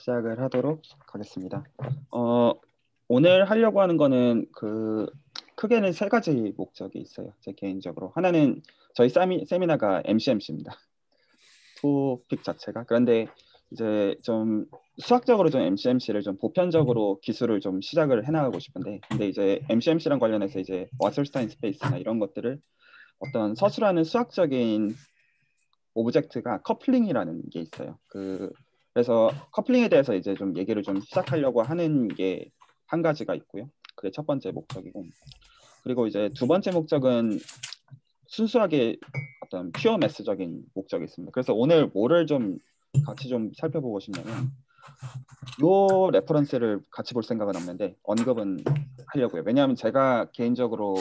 시작을 하도록 하겠습니다. 오늘 하려고 하는 거는 크게는 세 가지 목적이 있어요. 제 개인적으로 하나는 저희 세미나가 MCMC입니다. 토픽 자체가. 그런데 이제 좀 수학적으로 좀 MCMC를 좀 보편적으로 기술을 좀 시작을 해나가고 싶은데, 근데 이제 MCMC랑 관련해서 이제 와설슈타인 스페이스나 이런 것들을 어떤 서술하는 수학적인 오브젝트가 커플링이라는 게 있어요. 그래서 커플링에 대해서 이제 좀 얘기를 좀 시작하려고 하는 게 한 가지가 있고요. 그게 첫 번째 목적이고, 그리고 이제 두 번째 목적은 순수하게 어떤 퓨어 매스적인 목적이 있습니다. 그래서 오늘 뭐를 좀 같이 좀 살펴보고 싶냐면 요 레퍼런스를 같이 볼 생각은 없는데 언급은 하려고요. 왜냐하면 제가 개인적으로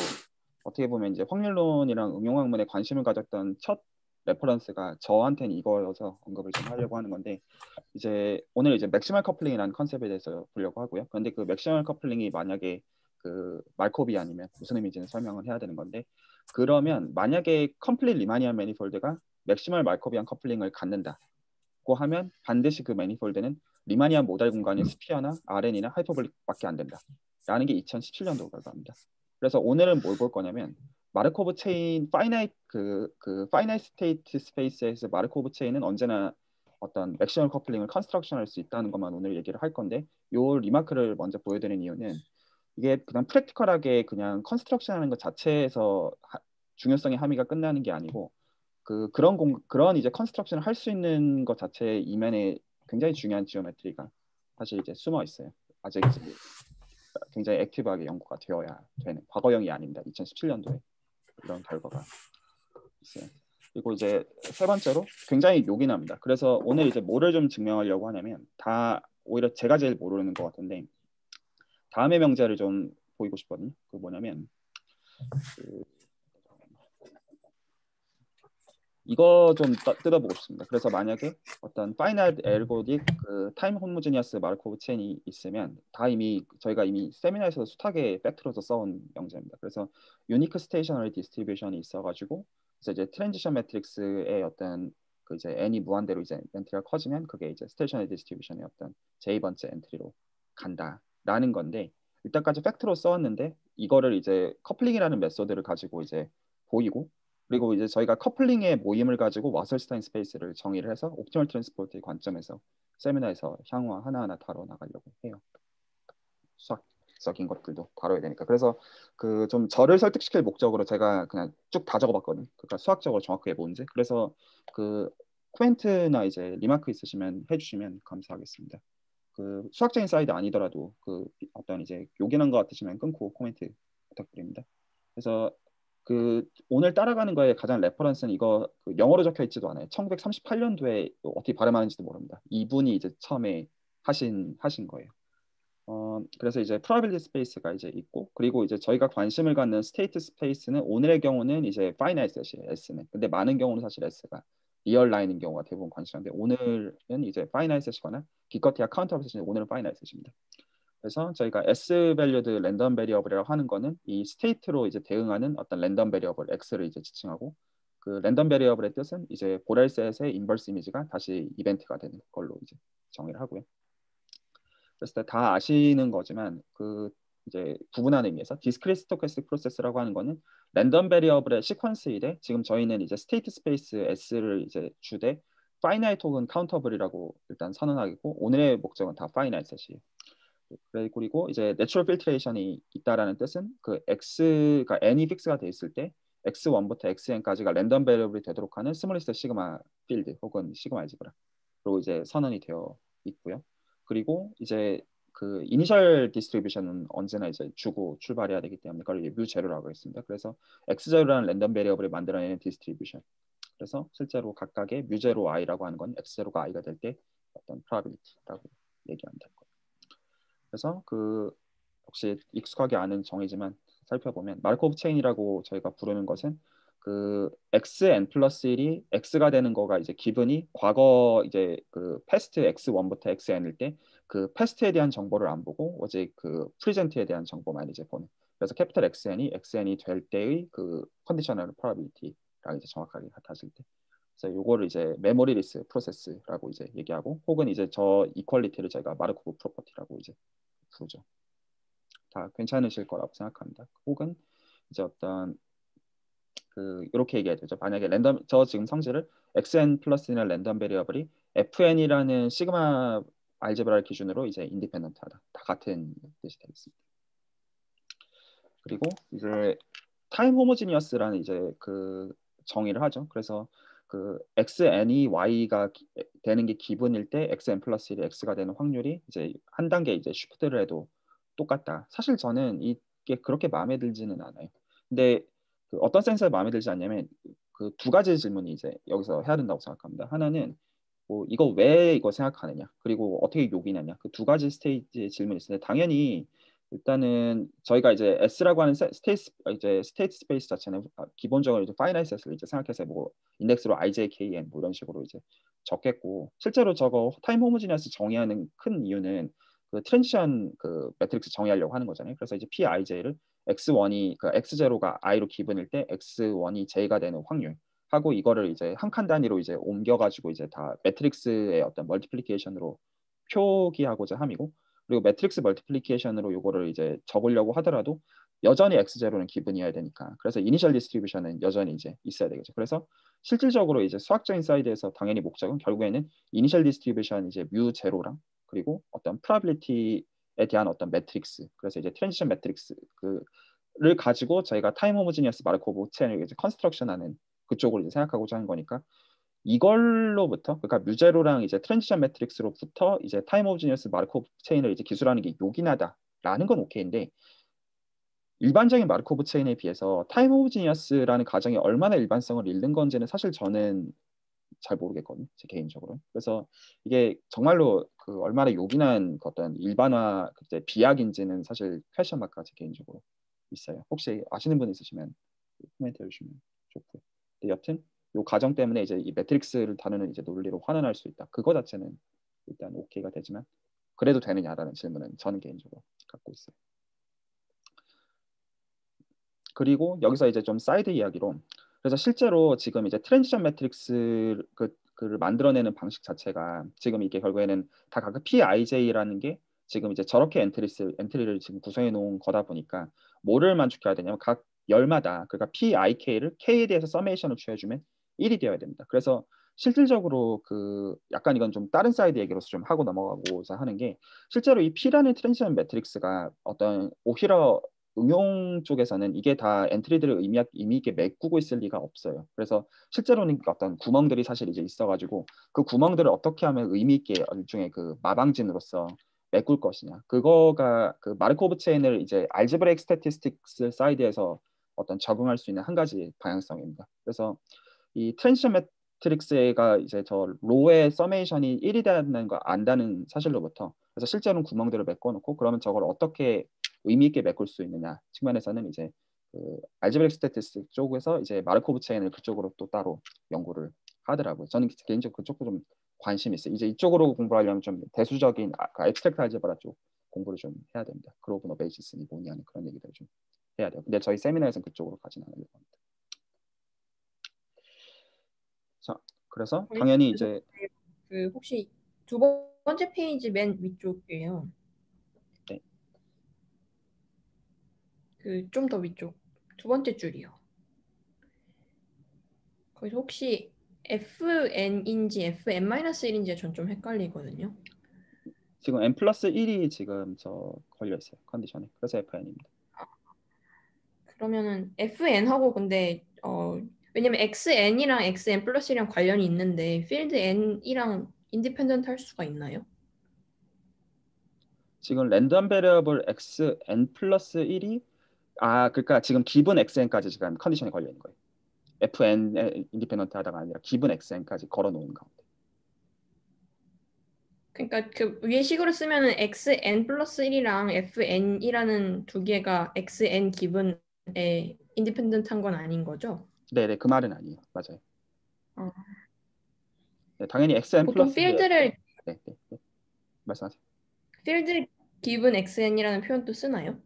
어떻게 보면 이제 확률론이랑 응용학문에 관심을 가졌던 첫 레퍼런스가 저한테는 이거여서 언급을 좀 하려고 하는 건데, 이제 오늘 이제 맥시멀 커플링이라는 컨셉에 대해서 보려고 하고요. 그런데 그 맥시멀 커플링이 만약에 말코비 아니면 무슨 의미인지는 설명을 해야 되는 건데, 그러면 만약에 컴플릿 리마니안 매니폴드가 맥시멀 말코비안 커플링을 갖는다고 하면 반드시 그 매니폴드는 리마니안 모달 공간인 스피어나 RN이나 하이퍼볼릭밖에 안 된다 라는 게 2017년도 결과입니다. 그래서 오늘은 뭘 볼 거냐면 마르코브 체인 파이나이트 스테이트 스페이스에서 마르코브 체인은 언제나 어떤 맥시멀 커플링을 컨스트럭션 할 수 있다는 것만 오늘 얘기를 할 건데, 요 리마크를 먼저 보여드리는 이유는 이게 그냥 프랙티컬하게 그냥 컨스트럭션 하는 것 자체에서 중요성의 함의가 끝나는 게 아니고 그런 이제 컨스트럭션을 할 수 있는 것 자체의 이면에 굉장히 중요한 지오메트리가 사실 이제 숨어 있어요. 아직 굉장히 액티브하게 연구가 되어야 되는 과거형이 아닙니다. 2017년도에 이런 결과가 있어요. 그리고 이제 세 번째로 굉장히 요긴합니다. 그래서 오늘 이제 뭐를 좀 증명하려고 하냐면 다 오히려 제가 제일 모르는 것 같은데 다음의 명제를 좀 보이고 싶거든요. 그 뭐냐면 이거 좀 뜯어보고 싶습니다. 그래서 만약에 어떤 파이널 에르고딕 타임 호모지니어스 마르코브 체인이 있으면 저희가 이미 세미나에서 숱하게 팩트로서 써온 명제입니다. 그래서 유니크 스테이셔너리 디스트리뷰션이 있어가지고 이제 트랜지션 매트릭스의 어떤 이제 n이 무한대로 이제 엔트리가 커지면 그게 이제 스테이셔너리 디스트리뷰션의 어떤 j 번째 엔트리로 간다라는 건데, 일단까지 팩트로 써왔는데 이거를 이제 커플링이라는 메소드를 가지고 이제 보이고, 그리고 이제 저희가 커플링의 모임을 가지고 와설슈타인 스페이스를 정의를 해서 옵티멀 트랜스포트의 관점에서 세미나에서 향후 하나하나 다뤄 나가려고 해요. 수학적인 것들도 다뤄야 되니까. 그래서 좀 저를 설득시킬 목적으로 제가 그냥 쭉 다 적어봤거든요. 그러니까 수학적으로 정확하게 뭔지. 그래서 코멘트나 이제 리마크 있으시면 해주시면 감사하겠습니다. 수학적인 사이드 아니더라도 어떤 이제 요긴한 것 같으시면 끊고 코멘트 부탁드립니다. 그래서 오늘 따라가는 거에 가장 레퍼런스는 이거 영어로 적혀 있지도 않아요. 1938년도에 어떻게 발음하는지도 모릅니다. 이분이 이제 처음에 하신 거예요. 그래서 이제 probability 스페이스가 이제 있고, 그리고 이제 저희가 관심을 갖는 스테이트 스페이스는 오늘의 경우는 이제 파이나이트 셋이에요. S는. 근데 많은 경우는 사실 S가 리얼 라인인 경우가 대부분 관심인데, 오늘은 이제 파이나이트 셋이거나 기껏해야 카운터 셋이 오늘은 파이나이트 셋입니다. 그래서 저희가 S 밸류드 랜덤 베리어블이라고 하는 거는 이 스테이트로 이제 대응하는 어떤 랜덤 베리어블 X를 이제 지칭하고, 그 랜덤 베리어블의 뜻은 이제 보렐셋의 인버스 이미지가 다시 이벤트가 되는 걸로 이제 정의를 하고요. 그래서 다 아시는 거지만 이제 구분하는 의미에서 디스크리트 스토캐스틱 프로세스라고 하는 거는 랜덤 베리어블의 시퀀스이되, 지금 저희는 이제 스테이트 스페이스 S를 이제 주되 파이나이트 혹은 카운터블이라고 일단 선언하고, 오늘의 목적은 다 파이나이트 셋이에요. 그리고 이제 내추럴 필트레이션이 있다라는 뜻은 x가 n이 픽스가 돼 있을 때 x1부터 xn까지가 랜덤 베리어블이 되도록 하는 스몰리스트 시그마 필드 혹은 시그마 알지브라로 이제 선언이 되어 있고요. 그리고 이제 이니셜 디스트리뷰션은 언제나 이제 주고 출발해야 되기 때문에 그걸 뮤 제로라고 했습니다. 그래서 x 제로라는 랜덤 베리어블을 만들어내는 디스트리뷰션. 그래서 실제로 각각의 뮤 제로 i라고 하는 건 x 제로가 i가 될 때 어떤 probability라고 얘기합니다. 그래서 혹시 익숙하게 아는 정의지만 살펴보면 마르코브 체인이라고 저희가 부르는 것은 xn 플러스 1이 x가 되는 거가 이제 기분이 과거 이제 패스트 x1부터 xn일 때 패스트에 대한 정보를 안 보고 어제 프리젠트에 대한 정보만 이제 보는. 그래서 캐피탈 xn이 될 때의 컨디셔널 프로바빌리티랑 이제 정확하게 같아질 때. 그래서 요거를 이제 메모리리스 프로세스라고 이제 얘기하고, 혹은 이제 저 이퀄리티를 저희가 마르코브 프로퍼티라고 이제 부르죠. 다 괜찮으실 거라고 생각합니다. 혹은 이제 어떤 이렇게 얘기해야 되죠. 만약에 랜덤, 저 지금 성질을 xn 플러스는 랜덤 베리어블이 fn이라는 시그마 알제브라를 기준으로 이제 인디펜던트하다. 다 같은 뜻이 되겠습니다. 그리고 이제 타임 호모지니어스라는 이제 정의를 하죠. 그래서 xn이 y가 되는 게 기분일 때 xn 플러스 1이 x가 되는 확률이 이제 한 단계 이제 쉬프트를 해도 똑같다. 사실 저는 이게 그렇게 마음에 들지는 않아요. 근데 어떤 센서에 마음에 들지 않냐면 두 가지 질문이 이제 여기서 해야 된다고 생각합니다. 하나는 뭐 이거 왜 이거 생각하느냐, 그리고 어떻게 요기느냐, 그 두 가지 스테이지의 질문이 있는데, 당연히 일단은 저희가 이제 S라고 하는 스테이트 스페이스 자체는 기본적으로 이제 파이나이트 셋을 이제 생각해서 뭐 인덱스로 IJ, KN 뭐 이런 식으로 이제 적겠고, 실제로 저거 타임 호모지니어스 정의하는 큰 이유는 트랜지션 매트릭스 정의하려고 하는 거잖아요. 그래서 이제 PIJ를 X1이 X0가 I로 기분일 때 X1이 J가 되는 확률 하고, 이거를 이제 한 칸 단위로 이제 옮겨가지고 이제 다 매트릭스의 어떤 멀티플리케이션으로 표기하고자 함이고, 그리고 매트릭스 멀티플리케이션으로 요거를 이제 적으려고 하더라도 여전히 x0는 기분이어야 되니까, 그래서 이니셜 디스트리뷰션은 여전히 이제 있어야 되겠죠. 그래서 실질적으로 이제 수학적인 사이드에서 당연히 목적은 결국에는 이니셜 디스트리뷰션 이제 뮤 제로랑, 그리고 어떤 프라빌리티에 대한 어떤 매트릭스, 그래서 이제 트랜지션 매트릭스 를 가지고 저희가 타임 호모지니어스 마르코브 체인을 이제 컨스트럭션하는 그쪽으로 이제 생각하고자 하는 거니까, 이걸로부터, 그러니까 뮤제로랑 이제 트랜지션 매트릭스로부터 이제 타임 호모지니어스 마르코브 체인을 이제 기술하는 게 요긴하다라는 건 오케이인데, 일반적인 마르코브 체인에 비해서 타임 호모지니어스라는 가정이 얼마나 일반성을 잃는 건지는 사실 저는 잘 모르겠거든요, 제 개인적으로. 그래서 이게 정말로 얼마나 요긴한 어떤 일반화 비약인지는 사실 퀘스천 마크가 제 개인적으로 있어요. 혹시 아시는 분 있으시면 코멘트 해주시면 좋고요. 근데 여튼 이 가정 때문에 이제 이 매트릭스를 다루는 이제 논리로 환원할 수 있다. 그거 자체는 일단 오케이가 되지만, 그래도 되느냐라는 질문은 저는 개인적으로 갖고 있어요. 그리고 여기서 이제 좀 사이드 이야기로, 그래서 실제로 지금 이제 트랜지션 매트릭스 를 만들어내는 방식 자체가 지금 이게 결국에는 다 각각 PIJ라는 게 지금 이제 저렇게 엔트리를 지금 구성해 놓은 거다 보니까, 뭐를 만족해야 되냐면 각 열마다, 그러니까 PIK를 K에 대해서 서메이션을 취해주면 1이 되어야 됩니다. 그래서 실질적으로 약간 이건 좀 다른 사이드 얘기로서 좀 하고 넘어가고자 하는 게, 실제로 이 P라는 트랜지션 매트릭스가 어떤 오히려 응용 쪽에서는 이게 다 엔트리들을 의미 있게 메꾸고 있을 리가 없어요. 그래서 실제로는 어떤 구멍들이 사실 이제 있어가지고, 그 구멍들을 어떻게 하면 의미 있게 일종의 마방진으로서 메꿀 것이냐, 그거가 마르코브 체인을 이제 알제브레이크 스태티스틱스 사이드에서 어떤 적응할 수 있는 한 가지 방향성입니다. 그래서 이 트랜지션 매트릭스가 이제 저 로의 서메이션이 1이 되는 거 안다는 사실로부터, 그래서 실제로는 구멍들을 메꿔놓고, 그러면 저걸 어떻게 의미 있게 메꿀 수 있느냐 측면에서는 이제 알제브레이크 스태티스틱 쪽에서 이제 마르코브 체인을 그쪽으로 또 따로 연구를 하더라고요. 저는 개인적으로 그쪽도 좀 관심이 있어요. 이제 이쪽으로 공부하려면 좀 대수적인 앱스트랙트 알제브라 쪽 공부를 좀 해야 됩니다. 그로브 오브 베이시스니 뭐니 하는 그런 얘기들을 좀 해야 돼요. 근데 저희 세미나에서는 그쪽으로 가지는 않으려고 합니다. 자, 그래서 당연히 이제 혹시 두 번째 페이지 맨 위쪽이에요. 네. 좀 더 위쪽 두 번째 줄이요. 거기서 혹시 FN인지 FN-1인지 전 좀 헷갈리거든요. 지금 n 플러스 1이 지금 걸려 있어요, 컨디션에. 그래서 FN입니다. 그러면은 FN하고 근데 왜냐면 XN이랑 XN 플러스랑 관련이 있는데 필드 N이랑 인디펜던트 할 수가 있나요? 지금 랜덤 베리어블 x n 플러스 1이 그러니까 지금 기본 xn까지 지금 컨디션이 걸려 있는 거예요. fn에 인디펜던트 하다가 아니라 기본 xn까지 걸어 놓은 가운데. 그러니까 위에 식으로 쓰면은 XN 플러스 1이랑 FN이라는 두 개가 XN 기분에 인디펜던트 한 건 아닌 거죠? 네네, 그 말은 아니에요. 맞아요. 어. 네, 당연히 xn 보통 플러스 네, 필드를 네, 네. 말씀하세요. 필드 기분 XN이라는 표현도 쓰나요?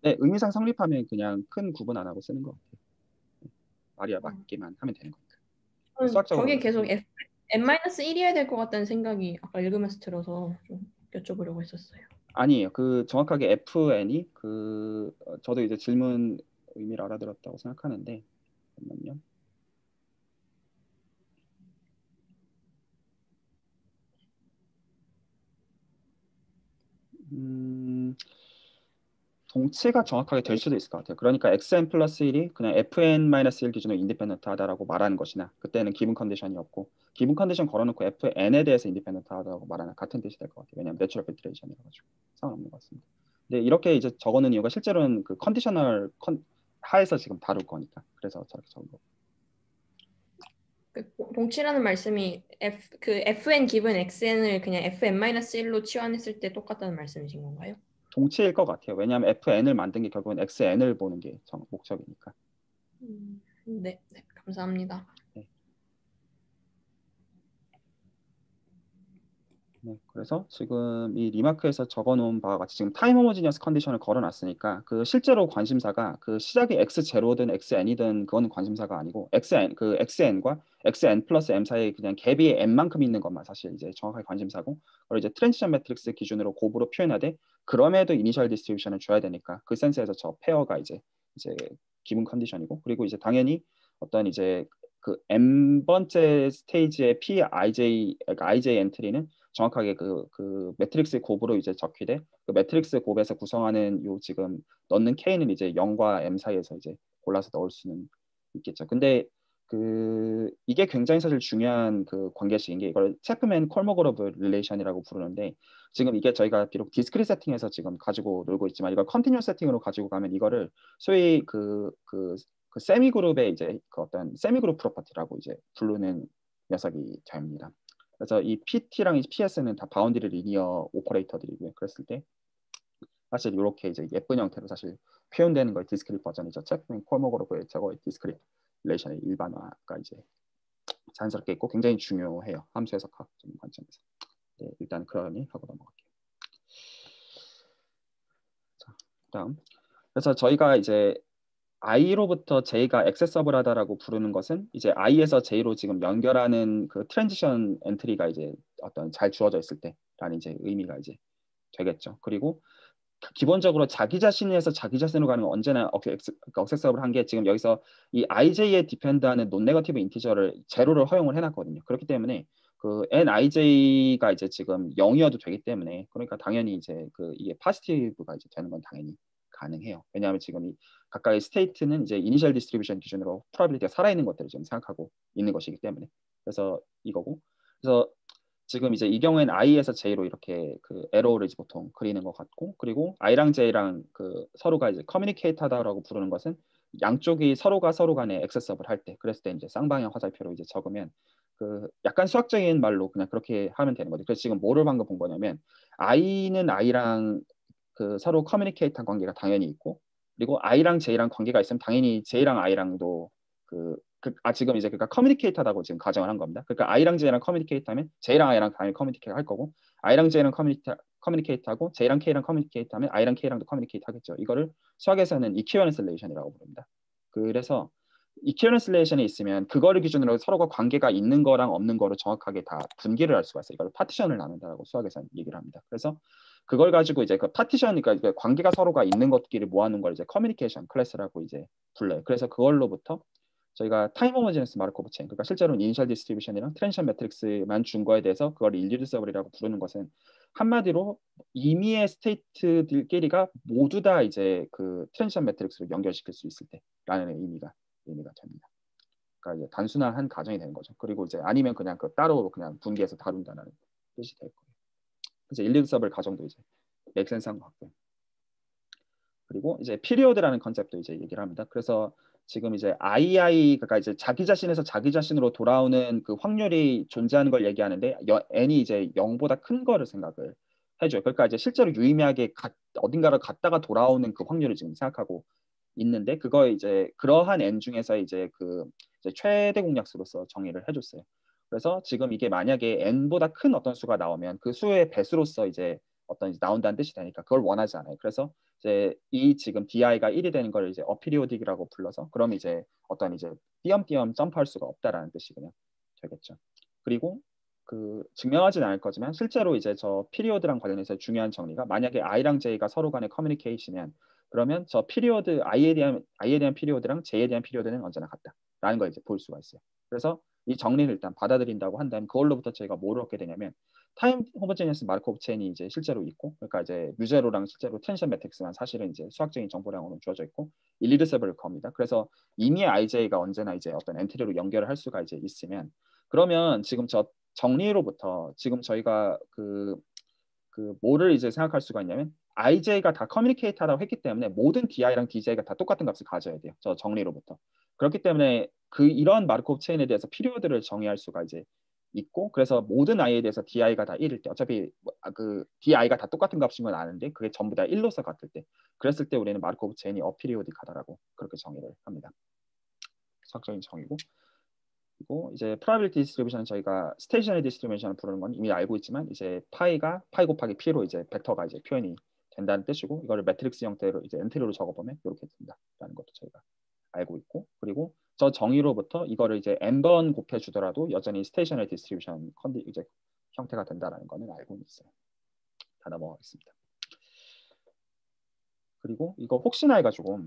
네, 의미상 성립하면 그냥 큰 구분 안 하고 쓰는 것 같아요. 말이야 맞기만 하면 되는 거니까. 저는 저게 수학적으로는 계속 사실 N-1이어야 될 것 같다는 생각이 아까 읽으면서 들어서 좀 여쭤보려고 했었어요. 아니에요. 그 정확하게 FN이 저도 이제 질문 의미를 알아들었다고 생각하는데 잠깐만요. 동치가 정확하게 될 수도 있을 것 같아요. 그러니까 xn 플러스 1이 그냥 fn-1 기준으로 인디펜던트하다라고 말하는 것이나 그때는 기본 컨디션이었고 기본 컨디션 걸어놓고 fn에 대해서 인디펜던트하다고 말하는 같은 뜻이 될 것 같아요. 왜냐하면 내추럴 필트레이션이라 가지고 상관없는 것 같습니다. 근데 이렇게 이제 적어놓은 이유가 실제로는 그 컨디셔널 하에서 지금 다룰 거니까 그래서 저렇게 적은 거고. 그 동치라는 말씀이 fn 기분 xn을 그냥 fn-1로 치환했을 때 똑같다는 말씀이신 건가요? 동치일 것 같아요. 왜냐하면 fn을 만든 게 결국은 xn을 보는 게 목적이니까. 네, 네, 감사합니다. 네. 네, 그래서 지금 이 리마크에서 적어놓은 바와 같이 지금 타임 호모지니어스 컨디션을 걸어놨으니까 그 실제로 관심사가 그 시작이 x0든 xn이든 그건 관심사가 아니고 xn과 xn 플러스 m 사이에 그냥 갭이 n만큼 있는 것만 사실 이제 정확하게 관심사고 그리고 이제 트랜지션 매트릭스 기준으로 곱으로 표현하되 그럼에도 이니셜 디스트리뷰션을 줘야 되니까 그 센스에서 저 페어가 이제 기본 컨디션이고 그리고 이제 당연히 어떤 이제 그 n 번째 스테이지의 ij 엔트리는 정확하게 그 매트릭스 곱으로 이제 적히되 그 매트릭스 곱에서 구성하는 요 지금 넣는 k는 이제 0과 m 사이에서 이제 골라서 넣을 수는 있겠죠. 근데 이게 굉장히 사실 중요한 그 관계식인 게 이걸 체프맨 콜모그로브 릴레이션이라고 부르는데 지금 이게 저희가 비록 디스크릿 세팅에서 지금 가지고 놀고 있지만 이걸 컨티뉴어스 세팅으로 가지고 가면 이거를 소위 그 세미 그룹의 이제 그 어떤 세미 그룹 프로퍼티라고 이제 부르는 녀석이 됩니다. 그래서 이 PT랑 이 PS는 다 바운드리 리니어 오퍼레이터들이고요. 그랬을 때 사실 이렇게 이제 예쁜 형태로 사실 표현되는 거의 디스크릿 버전이죠. 체크맨 콜모그로브의 저거의 디스크릿 릴레이션의 일반화가 이제 자연스럽게 있고 굉장히 중요해요. 함수 해석학 관점에서. 네, 일단 그러니 하고 넘어갈게요. 자, 다음. 그래서 저희가 이제 i로부터 j가 액세서블하다라고 부르는 것은 이제 i에서 j로 지금 연결하는 그 트랜지션 엔트리가 이제 어떤 잘 주어져 있을 때라는 이제 의미가 이제 되겠죠. 그리고 기본적으로 자기 자신에서 자기 자신으로 가는 건 언제나 억세서블한 게 지금 여기서 이 ij에 디펜드하는 논 네거티브 인티저를 제로를 허용을 해놨거든요. 그렇기 때문에 그 nij가 이제 지금 0이어도 되기 때문에 그러니까 당연히 이제 이게 파지티브가 이제 되는 건 당연히 가능해요. 왜냐하면 지금 이 각각의 스테이트는 이제 이니셜 디스트리뷰션 기준으로 프로바빌리티가 살아있는 것들을 지금 생각하고 있는 것이기 때문에 그래서 이거고 그래서 지금 이제 이 경우에는 i에서 j로 이렇게 그 에로를 이제 보통 그리는 것 같고 그리고 i랑 j랑 그 서로가 이제 커뮤니케이트 하다라고 부르는 것은 양쪽이 서로가 서로 간에 액세서블 할 때 그랬을 때 이제 쌍방향 화살표로 이제 적으면 그 약간 수학적인 말로 그냥 그렇게 하면 되는 거죠. 그래서 지금 뭐를 방금 본 거냐면 i는 i랑 그 서로 커뮤니케이트한 관계가 당연히 있고 그리고 i랑 j랑 관계가 있으면 당연히 j랑 i랑도 지금 이제 그러니까 커뮤니케이터다고 지금 가정을 한 겁니다. 그러니까 i랑 j랑 커뮤니케이트하면 j랑 i랑 당연히 커뮤니케이트 할 거고 i랑 j랑 커뮤니케이트하고 j랑 k랑 커뮤니케이트하면 i랑 k랑도 커뮤니케이트 하겠죠. 이거를 수학에서는 이퀴어런스 릴레이션이라고 부릅니다. 그래서 이퀴어런스 릴레이션이 있으면 그거를 기준으로 서로가 관계가 있는 거랑 없는 거를 정확하게 다 분기를 할 수가 있어요. 이걸 파티션을 나눈다고 수학에서는 얘기를 합니다. 그래서 그걸 가지고 이제 그 파티션, 그러니까 관계가 서로가 있는 것끼리 모아놓은 걸 이제 커뮤니케이션 클래스라고 이제 불러요. 그래서 그걸로부터 저희가 타임 호모지너스 마르코브 체인, 그러니까 실제로는 이니셜 디스트리뷰션이랑 트랜지션 매트릭스만 준 거에 대해서 그걸 일리듀서블이라고 부르는 것은 한마디로 임의의 스테이트들끼리가 모두 다 이제 그 트랜지션 매트릭스로 연결시킬 수 있을 때라는 의미가 됩니다. 그러니까 이제 단순한 한 가정이 되는 거죠. 그리고 이제 아니면 그냥 그 따로 그냥 분기해서 다룬다는 뜻이 될 거예요. 그래서 일리듀서블 가정도 이제 맥센스한 것 같고요. 그리고 이제 피리오드라는 컨셉도 이제 얘기를 합니다. 그래서 지금 이제 그러니까 이제 자기 자신에서 자기 자신으로 돌아오는 그 확률이 존재하는 걸 얘기하는데 n이 이제 0보다 큰 거를 생각을 해줘요. 그러니까 이제 실제로 유의미하게 어딘가를 갔다가 돌아오는 그 확률을 지금 생각하고 있는데 그거 이제 그러한 n 중에서 이제 이제 최대 공약수로서 정의를 해줬어요. 그래서 지금 이게 만약에 n보다 큰 어떤 수가 나오면 그 수의 배수로서 이제 어떤 이제 나온다는 뜻이 되니까 그걸 원하지 않아요. 그래서 이제 이 지금 di가 1이 되는 걸 이제 어피리오딕이라고 불러서 그럼 이제 어떤 이제 띄엄띄엄 점프할 수가 없다라는 뜻이 그냥 되겠죠. 그리고 그 증명하진 않을 거지만 실제로 이제 저 피리오드랑 관련해서 중요한 정리가 만약에 i랑 j가 서로 간의 커뮤니케이션이면 그러면 저 피리오드 i에 대한 피리오드랑 j에 대한 피리오드는 언제나 같다라는 걸 이제 볼 수가 있어요. 그래서 이 정리를 일단 받아들인다고 한다면 그걸로부터 저희가 뭘 얻게 되냐면 타임 호모제니어스 마르코프 체인이 이제 실제로 있고 그러니까 이제 뮤제로랑 실제로 텐션 매트릭스만 사실은 이제 수학적인 정보량으로 주어져 있고 일리드세블 겁니다. 그래서 임의의 ij가 언제나 이제 어떤 엔트리로 연결을 할 수가 이제 있으면 그러면 지금 저 정리로부터 지금 저희가 그 뭐를 이제 생각할 수가 있냐면 IJ가 다 커뮤니케이트하다고 했기 때문에 모든 DI랑 DJ가 다 똑같은 값을 가져야 돼요. 저 정리로부터. 그렇기 때문에 그 이런 마르코프 체인에 대해서 필요들을 정의할 수가 이제 있고 그래서 모든 i에 대해서 di가 다 1일 때 어차피 그 di가 다 똑같은 값인 건 아는데 그게 전부 다 1로서 같을 때 그랬을 때 우리는 마르코프 체인이 어피리오딕하다라고 그렇게 정의를 합니다. 수학적인 정의고 그리고 이제 프로바빌리티 디스트리뷰션은 저희가 스테이셔너리 디스트리뷰션을 부르는 건 이미 알고 있지만 이제 파이가 파이 곱하기 p로 이제 벡터가 이제 표현이 된다는 뜻이고 이거를 매트릭스 형태로 이제 엔트리로 적어보면 이렇게 된다라는 것도 저희가 알고 있고 그리고 저 정의로부터 이거를 이제 n번 곱해 주더라도 여전히 스테이셔너리 디스트리뷰션 컨디 이제 형태가 된다라는 거는 알고 있어요. 다 넘어가겠습니다. 그리고 이거 혹시나 해가지고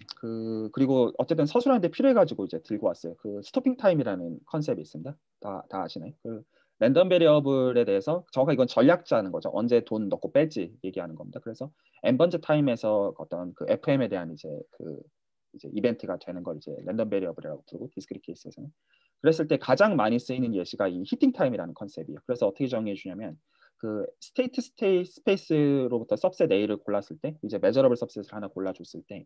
그리고 어쨌든 서술하는데 필요해가지고 이제 들고 왔어요. 그 스토핑 타임이라는 컨셉이 있습니다. 다 아시나요? 그 랜덤 베리어블에 대해서 저가 이건 전략자는 거죠. 언제 돈 넣고 뺄지 얘기하는 겁니다. 그래서 n번째 타임에서 어떤 그 FM에 대한 이제 그 이제 이벤트가 되는 걸 이제 랜덤 베리어블이라고 부르고 디스크릿 케이스에서는 그랬을 때 가장 많이 쓰이는 예시가 이 히팅 타임이라는 컨셉이에요. 그래서 어떻게 정의해 주냐면 그 스테이트 스페이스로부터 सब셋 A를 골랐을 때 이제 메저러블 सब셋을 하나 골라줬을 때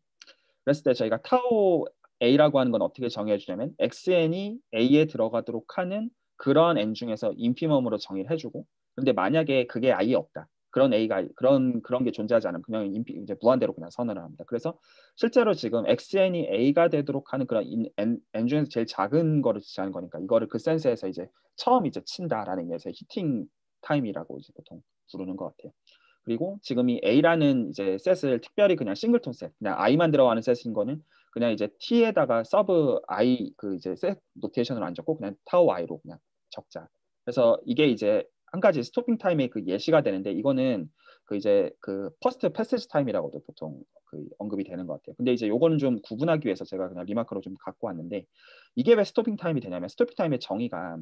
그랬을 때 저희가 타오 A라고 하는 건 어떻게 정의해 주냐면 XN이 A에 들어가도록 하는 그런 N 중에서 인피멈으로 정의를 해주고 근데 만약에 그게 아예 없다. 그런 A가 그런 게 존재하지 않으면 그냥 이제 무한대로 그냥 선언을 합니다. 그래서 실제로 지금 XN이 A가 되도록 하는 그런 N 중에서 제일 작은 거를 지시하는 거니까 이거를 그 센스에서 이제 처음 이제 친다라는 의미에서 히팅 타임이라고 이제 보통 부르는 것 같아요. 그리고 지금 이 A라는 이제 셋을 특별히 그냥 싱글톤 셋, 그냥 I만 들어가는 셋인 거는 그냥 이제 T에다가 서브 I 그 이제 셋 노테이션을 안 적고 그냥 타워 I로 그냥 적자. 그래서 이게 이제 한 가지 스토핑 타임의 그 예시가 되는데 이거는 그 이제 그 퍼스트 패시지 타임이라고도 보통 그 언급이 되는 것 같아요. 근데 이제 요거는 좀 구분하기 위해서 제가 그냥 리마크로 좀 갖고 왔는데 이게 왜 스토핑 타임이 되냐면 스토핑 타임의 정의가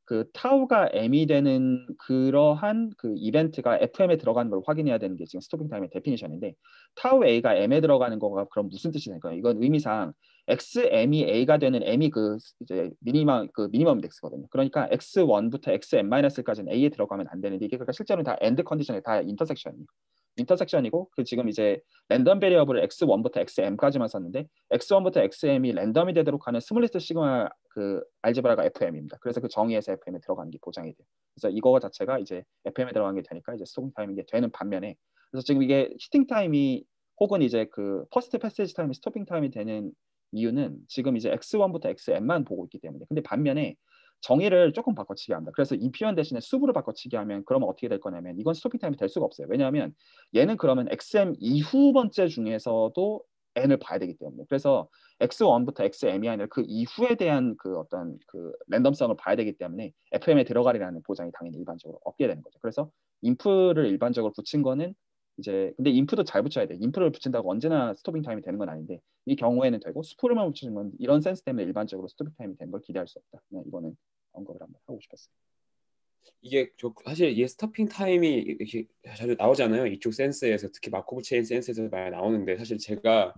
그 타우가 M이 되는 그러한 그 이벤트가 FM에 들어가는 걸 확인해야 되는 게 지금 스토핑 타임의 데피니션인데 타우 A가 M에 들어가는 거가 그럼 무슨 뜻이 될까요? 이건 의미상 XM이 A가 되는 M이 그 이제 미니멈 인덱스거든요. 그러니까 X1부터 XM-까지는 A에 들어가면 안 되는데 이게 그러니까 실제로는 다 엔드 컨디션에 다 인터섹션이고 그 지금 이제 랜덤 베리어블을 x1부터 xm까지만 썼는데 x1부터 xm이 랜덤이 되도록 하는 스몰리스트 시그마 그 알제브라가 fm입니다. 그래서 그 정의에서 fm에 들어가는 게 보장이 돼요. 그래서 이거 자체가 이제 fm에 들어가는 게 되니까 이제 스토킹 타임인 게 되는 반면에 그래서 지금 이게 히팅 타임이 혹은 이제 그 퍼스트 패시지 타임이 스토핑 타임이 되는 이유는 지금 이제 x1부터 xm만 보고 있기 때문에 근데 반면에 정의를 조금 바꿔치기 합니다. 그래서 이 표현 대신에 수부로 바꿔치기 하면 그러면 어떻게 될 거냐면 이건 스토핑 타임이 될 수가 없어요. 왜냐하면 얘는 그러면 XM 이후 번째 중에서도 n을 봐야 되기 때문에 그래서 X1부터 XM이 아니라 그 이후에 대한 그 어떤 그 랜덤성을 봐야 되기 때문에 FM에 들어가리라는 보장이 당연히 일반적으로 없게 되는 거죠. 그래서 인프를 일반적으로 붙인 거는 이제 근데 인프도 잘 붙여야 돼. 인프를 붙인다고 언제나 스토핑 타임이 되는 건 아닌데 이 경우에는 되고 스포르만 붙이면 이런 센스 때문에 일반적으로 스토핑 타임이 되는 걸 기대할 수 없다. 이거는 언급을 한번 하고 싶었어요. 이게 사실 이게 스토핑 타임이 이렇게 자주 나오잖아요. 이쪽 센스에서 특히 마코브 체인 센스에서 많이 나오는데 사실 제가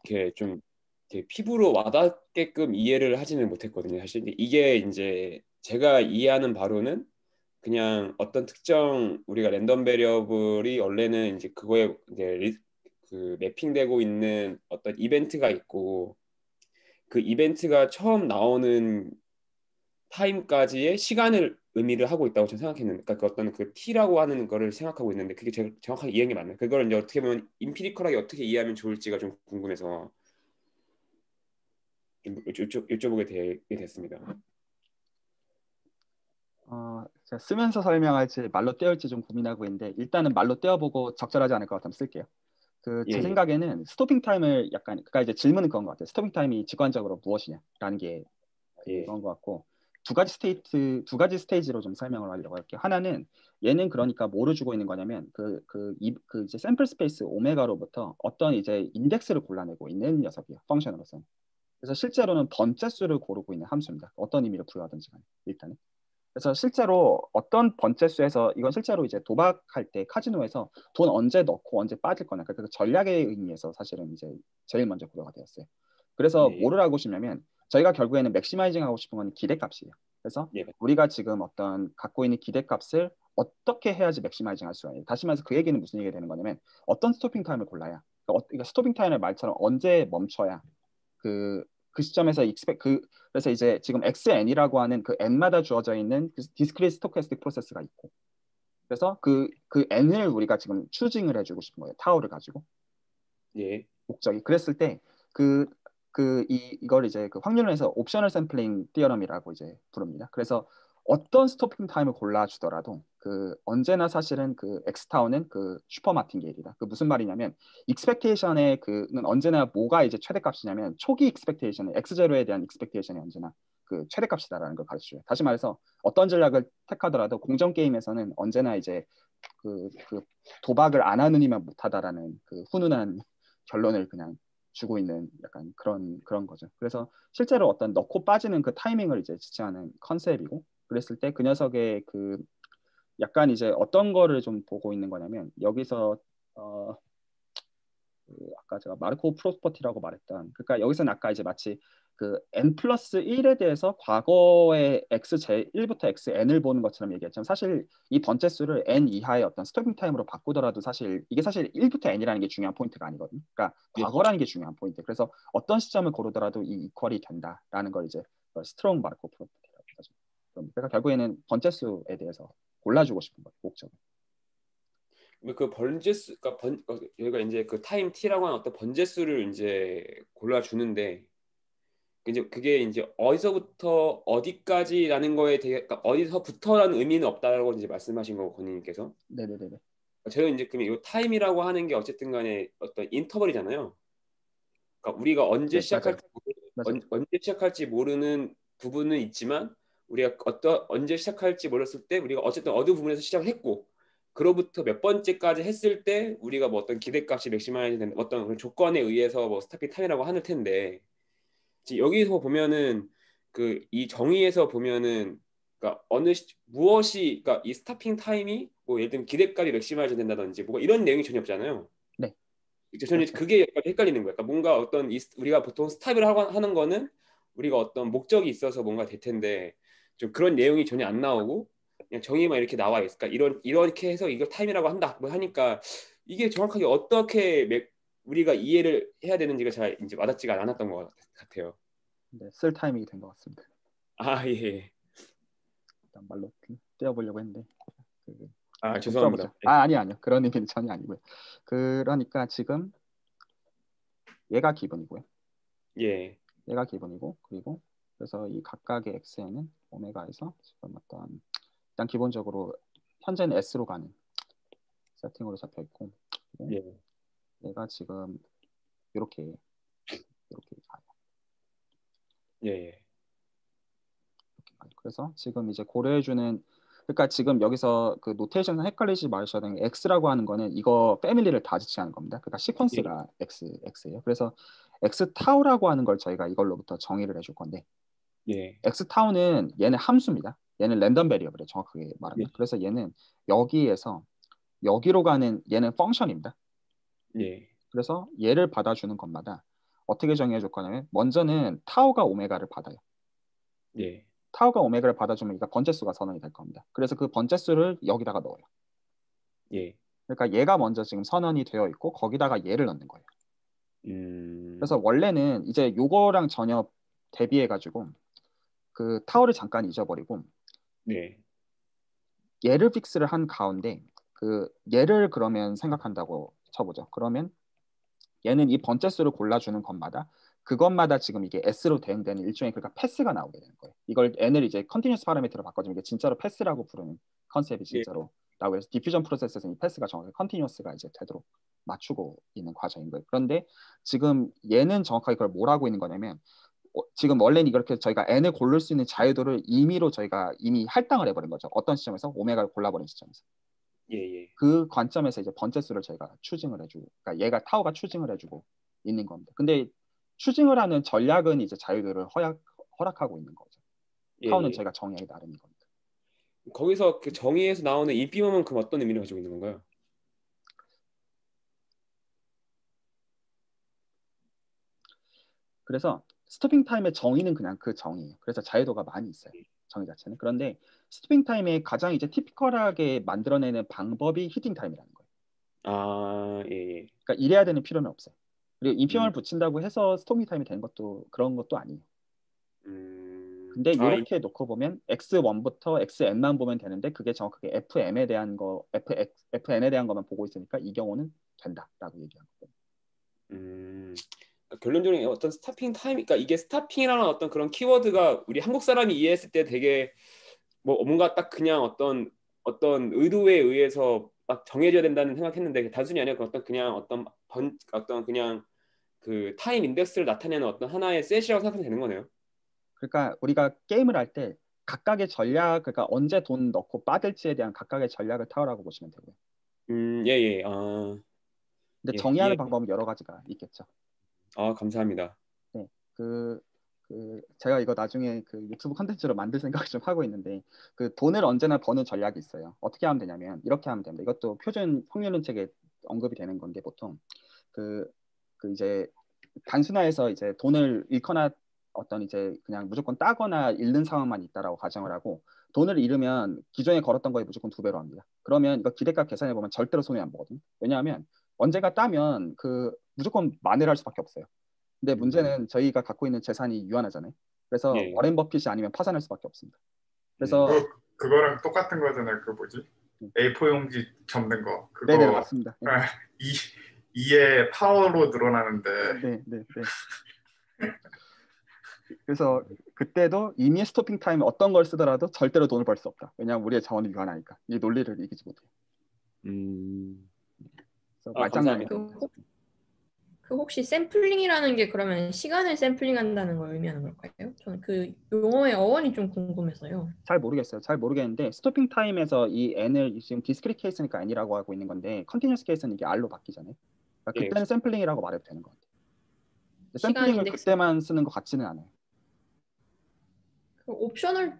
이렇게 좀 이렇게 피부로 와닿게끔 이해를 하지는 못했거든요. 사실 근데 이게 이제 제가 이해하는 바로는 그냥 어떤 특정 우리가 랜덤 베리어블이 원래는 이제 그거에 이제 그 매핑되고 있는 어떤 이벤트가 있고 그 이벤트가 처음 나오는 타임까지의 시간을 의미를 하고 있다고 저는 생각했는데, 그러니까 그 어떤 그 T라고 하는 거를 생각하고 있는데 그게 제가 정확하게 이해한 게 맞나요? 그걸 이제 어떻게 보면 임피리컬하게 어떻게 이해하면 좋을지가 좀 궁금해서 좀 여쭤보게 되게 됐습니다. 제가 쓰면서 설명할지 말로 떼울지 좀 고민하고 있는데 일단은 말로 떼어보고 적절하지 않을 것 같으면 쓸게요. 예, 제 예, 생각에는 스토핑 타임을 약간 그러니까 이제 질문은 그런 것 같아요. 스토핑 타임이 직관적으로 무엇이냐라는 게 예, 그건 것 같고 두 가지 스테이지로 좀 설명을 하려고 할게요. 하나는 얘는 그러니까 뭐를 주고 있는 거냐면 그 이제 샘플 스페이스 오메가로부터 어떤 이제 인덱스를 골라내고 있는 녀석이에요. 펑션으로서. 그래서 실제로는 번째 수를 고르고 있는 함수입니다. 어떤 의미를 부여하든지 간에 일단은. 그래서 실제로 어떤 번째 수에서 이건 실제로 이제 도박할 때 카지노에서 돈 언제 넣고 언제 빠질 거냐 그 전략의 의미에서 사실은 이제 제일 먼저 고려가 되었어요. 그래서 예, 뭐를 하고 싶냐면 저희가 결국에는 맥시마이징 하고 싶은 건 기대값이에요. 그래서 예, 우리가 지금 어떤 갖고 있는 기대값을 어떻게 해야지 맥시마이징 할 수가 있어요. 다시 말해서 그 얘기는 무슨 얘기가 되는 거냐면 어떤 스토핑 타임을 골라야 그러니까 스토핑 타임의 말처럼 언제 멈춰야 그 시점에서 그래서 이제 지금 XN이라고 하는 그 N마다 주어져 있는 그 디스크리트 스토캐스틱 프로세스가 있고 그래서 그 N을 우리가 지금 추징을 해주고 싶은 거예요. 타워를 가지고 예, 목적이 그랬을 때 이걸 이제 그 확률론에서 옵셔널 샘플링 티어럼이라고 이제 부릅니다. 그래서 어떤 스토핑 타임을 골라주더라도 언제나 사실은 그 엑스타운은 그 슈퍼 마틴게일이다. 그 무슨 말이냐면 익스펙테이션의 그는 언제나 뭐가 이제 최대값이냐면 초기 익스펙테이션은 X0에 대한 익스펙테이션이 언제나 그 최대값이다라는 걸 가르쳐줘요. 다시 말해서 어떤 전략을 택하더라도 공정 게임에서는 언제나 이제 그 도박을 안 하느니만 못하다라는 그 훈훈한 결론을 그냥 주고 있는 약간 그런 거죠. 그래서 실제로 어떤 넣고 빠지는 그 타이밍을 이제 지칭하는 컨셉이고 그랬을 때 그 녀석의 약간 이제 어떤 거를 좀 보고 있는 거냐면 여기서 어, 아까 제가 마르코프 프로스퍼티라고 말했던 그러니까 여기서는 아까 이제 마치 n 플러스 1에 대해서 과거의 x 1부터 xn을 보는 것처럼 얘기했지만 사실 이 번째 수를 n 이하의 어떤 스토핑 타임으로 바꾸더라도 사실 이게 사실 1부터 n이라는 게 중요한 포인트가 아니거든요. 그러니까 예. 과거라는 게 중요한 포인트. 그래서 어떤 시점을 고르더라도 이 이퀄이 된다라는 걸 이제 스트롱 마르코프 프로스퍼티라고 하죠. 그러니까 결국에는 번째 수에 대해서 골라주고 싶은 거예요. 목적은. 그 번제수, 그러니까 여기가 이제 그 타임 T라고 하는 어떤 번제수를 이제 골라주는데 이제 그게 이제 어디서부터 어디까지라는 거에 대해 그러니까 어디서부터라는 의미는 없다라고 이제 말씀하신 거고 권희님께서 네네네네. 저는 이제 그럼 이 타임이라고 하는 게 어쨌든 간에 어떤 인터벌이잖아요. 그러니까 우리가 언제 네 맞아요. 시작할지 맞아요. 언제 시작할지 모르는 부분은 있지만 우리가 언제 시작할지 몰랐을 때 우리가 어쨌든 어느 부분에서 시작을 했고 그로부터 몇 번째까지 했을 때 우리가 뭐 어떤 기대값이 맥시마이즈 된 어떤 그런 조건에 의해서 뭐 스타피 타임이라고 하는 텐데 지금 여기서 보면은 그 이 정의에서 보면은 그러니까 무엇이 그러니까 이 스타핑 타임이 뭐 예를 들면 기대값이 맥시마이즈 된다든지 뭐가 이런 내용이 전혀 없잖아요. 네. 저는 그렇죠. 그게 약간 헷갈리는 거예요. 그러니까 뭔가 어떤 우리가 보통 스탑을 하는 거는 우리가 어떤 목적이 있어서 뭔가 될 텐데 좀 그런 내용이 전혀 안 나오고 그냥 정의만 이렇게 나와 있을까? 이렇게 해서 이걸 타임이라고 한다. 뭐 하니까 이게 정확하게 어떻게 우리가 이해를 해야 되는지가 잘 이제 와닿지가 않았던 것 같아요. 네, 쓸 타이밍이 된 것 같습니다. 아 예. 일단 말로 떼어보려고 했는데 아 좀 죄송합니다. 써보죠. 아니요. 그런 의미는 전혀 아니고요. 그러니까 지금 얘가 기본이고요. 예. 얘가 기본이고 그리고 그래서 이 각각의 x에는 오메가에서 지금 어떤 일단 기본적으로 현재는 s로 가는 세팅으로 잡혀 있고 그리고 예. 얘가 지금 이렇게 가요. 예. 예. 그래서 지금 이제 고려해주는 그러니까 지금 여기서 그 노테이션에서 헷갈리지 마셔야 되는 게 x라고 하는 거는 이거 패밀리를 다 지칭하는 겁니다. 그러니까 예. 시퀀스가 x예요. 그래서 x 타우라고 하는 걸 저희가 이걸로부터 정의를 해줄 건데 예. x 타우는 얘는 함수입니다. 얘는 랜덤 베리어블에 정확하게 예. 말하면 그래서 얘는 여기에서 여기로 가는 얘는 펑션입니다. 예. 그래서 얘를 받아주는 것마다 어떻게 정의해줄 거냐면 먼저는 타우가 오메가를 받아요. 예. 타우가 오메가를 받아주면 이가 번째수가 선언이 될 겁니다. 그래서 그 번째수를 여기다가 넣어요. 예. 그러니까 얘가 먼저 지금 선언이 되어 있고 거기다가 얘를 넣는 거예요. 음. 그래서 원래는 이제 요거랑 전혀 대비해가지고 그 타우를 잠깐 잊어버리고 네. 얘를 픽스를 한 가운데 얘를 그러면 생각한다고 쳐보죠. 그러면 얘는 이 번째수를 골라주는 것마다 그것마다 지금 이게 s로 대응되는 일종의 그러니까 패스가 나오게 되는 거예요. 이걸 n을 이제 컨티뉴스 파라미터로 바꿔주면 이게 진짜로 패스라고 부르는 컨셉이 예. 진짜로 나오고 그래서 디퓨전 프로세스에서는 이 패스가 정확하게 컨티뉴어스가 이제 되도록 맞추고 있는 과정인 거예요. 그런데 지금 얘는 정확하게 그걸 뭘 하고 있는 거냐면 지금 원래는 이렇게 저희가 n을 고를 수 있는 자유도를 임의로 저희가 이미 할당을 해버린 거죠. 어떤 시점에서 오메가를 골라버린 시점에서. 예. 그 관점에서 이제 번째수를 저희가 추징을 해주고, 그러니까 얘가 타오가 추징을 해주고 있는 겁니다. 근데 추징을 하는 전략은 이제 자유도를 허락하고 있는 거죠. 타오는 예. 저희가 정의하기 나름인 겁니다. 거기서 그 정의에서 나오는 인피멈은 그럼 어떤 의미를 가지고 있는 건가요? 그래서 스토핑 타임의 정의는 그냥 그 정의예요. 그래서 자유도가 많이 있어요. 정의 자체는. 그런데 스토핑 타임의 가장 이제 티피컬하게 만들어내는 방법이 히팅 타임이라는 거예요. 아, 예. 그러니까 이래야 되는 필요는 없어요. 그리고 인피멈을 붙인다고 해서 스토핑 타임이 되는 것도 그런 것도 아니에요. 근데 이렇게 놓고 보면 x1부터 xn만 보면 되는데 그게 정확하게 fm에 대한 거, fn에 대한 것만 보고 있으니까 이 경우는 된다라고 얘기하는 거예요. 그러니까 결론적으로 어떤 스타핑 타임, 그러니까 이게 스타핑이라는 어떤 그런 키워드가 우리 한국 사람이 이해했을 때 되게 뭐 뭔가 딱 그냥 어떤 의도에 의해서 막 정해져야 된다는 생각했는데 단순히 아니라 어떤 그냥 그 타임 인덱스를 나타내는 어떤 하나의 셋이라고 생각하면 되는 거네요. 그러니까 우리가 게임을 할 때 각각의 전략, 그러니까 언제 돈 넣고 빠질지에 대한 각각의 전략을 타오라고 보시면 되고요. 예. 아, 근데 예, 정의하는 방법은 여러 가지가 있겠죠. 아, 감사합니다. 네, 제가 이거 나중에 그 유튜브 컨텐츠로 만들 생각을 좀 하고 있는데 그 돈을 언제나 버는 전략이 있어요. 어떻게 하면 되냐면 이렇게 하면 됩니다. 이것도 표준 확률론 책에 언급이 되는 건데 보통 그 이제 단순화해서 이제 돈을 잃거나 어떤 이제 그냥 무조건 따거나 잃는 상황만 있다라고 가정을 하고 돈을 잃으면 기존에 걸었던 거에 무조건 2배로 합니다. 그러면 이거 기대값 계산해 보면 절대로 손해 안 보거든요. 왜냐하면 언제가 따면 그 무조건 만회를 할 수밖에 없어요. 근데 문제는 저희가 갖고 있는 재산이 유한하잖아요. 그래서 예. 워렌 버핏이 아니면 파산할 수밖에 없습니다. 그래서 그거랑 똑같은 거잖아요. 그 뭐지? A4 용지 접는 거. 그거 네네 맞습니다. 네. 2의 파워로 늘어나는데. 네. 그래서 그때도 이미 스토핑 타임 어떤 걸 쓰더라도 절대로 돈을 벌 수 없다. 왜냐하면 우리의 자원이 유한하니까. 이 논리를 이기지 못해요. 그래서 말장난이 그 혹시 샘플링이라는 게 그러면 시간을 샘플링한다는 걸 의미하는 걸까요? 저는 그 용어의 어원이 좀 궁금해서요. 잘 모르겠어요. 잘 모르겠는데 스토핑 타임에서 이 n을 지금 디스크릿 케이스니까 n이라고 하고 있는 건데 컨티뉴스 케이스는 이게 r로 바뀌잖아요. 그러니까 그때는 샘플링이라고 말해도 되는 것 같아요. 샘플링을 그때만 쓰는 것 같지는 않아요. 그 옵셔널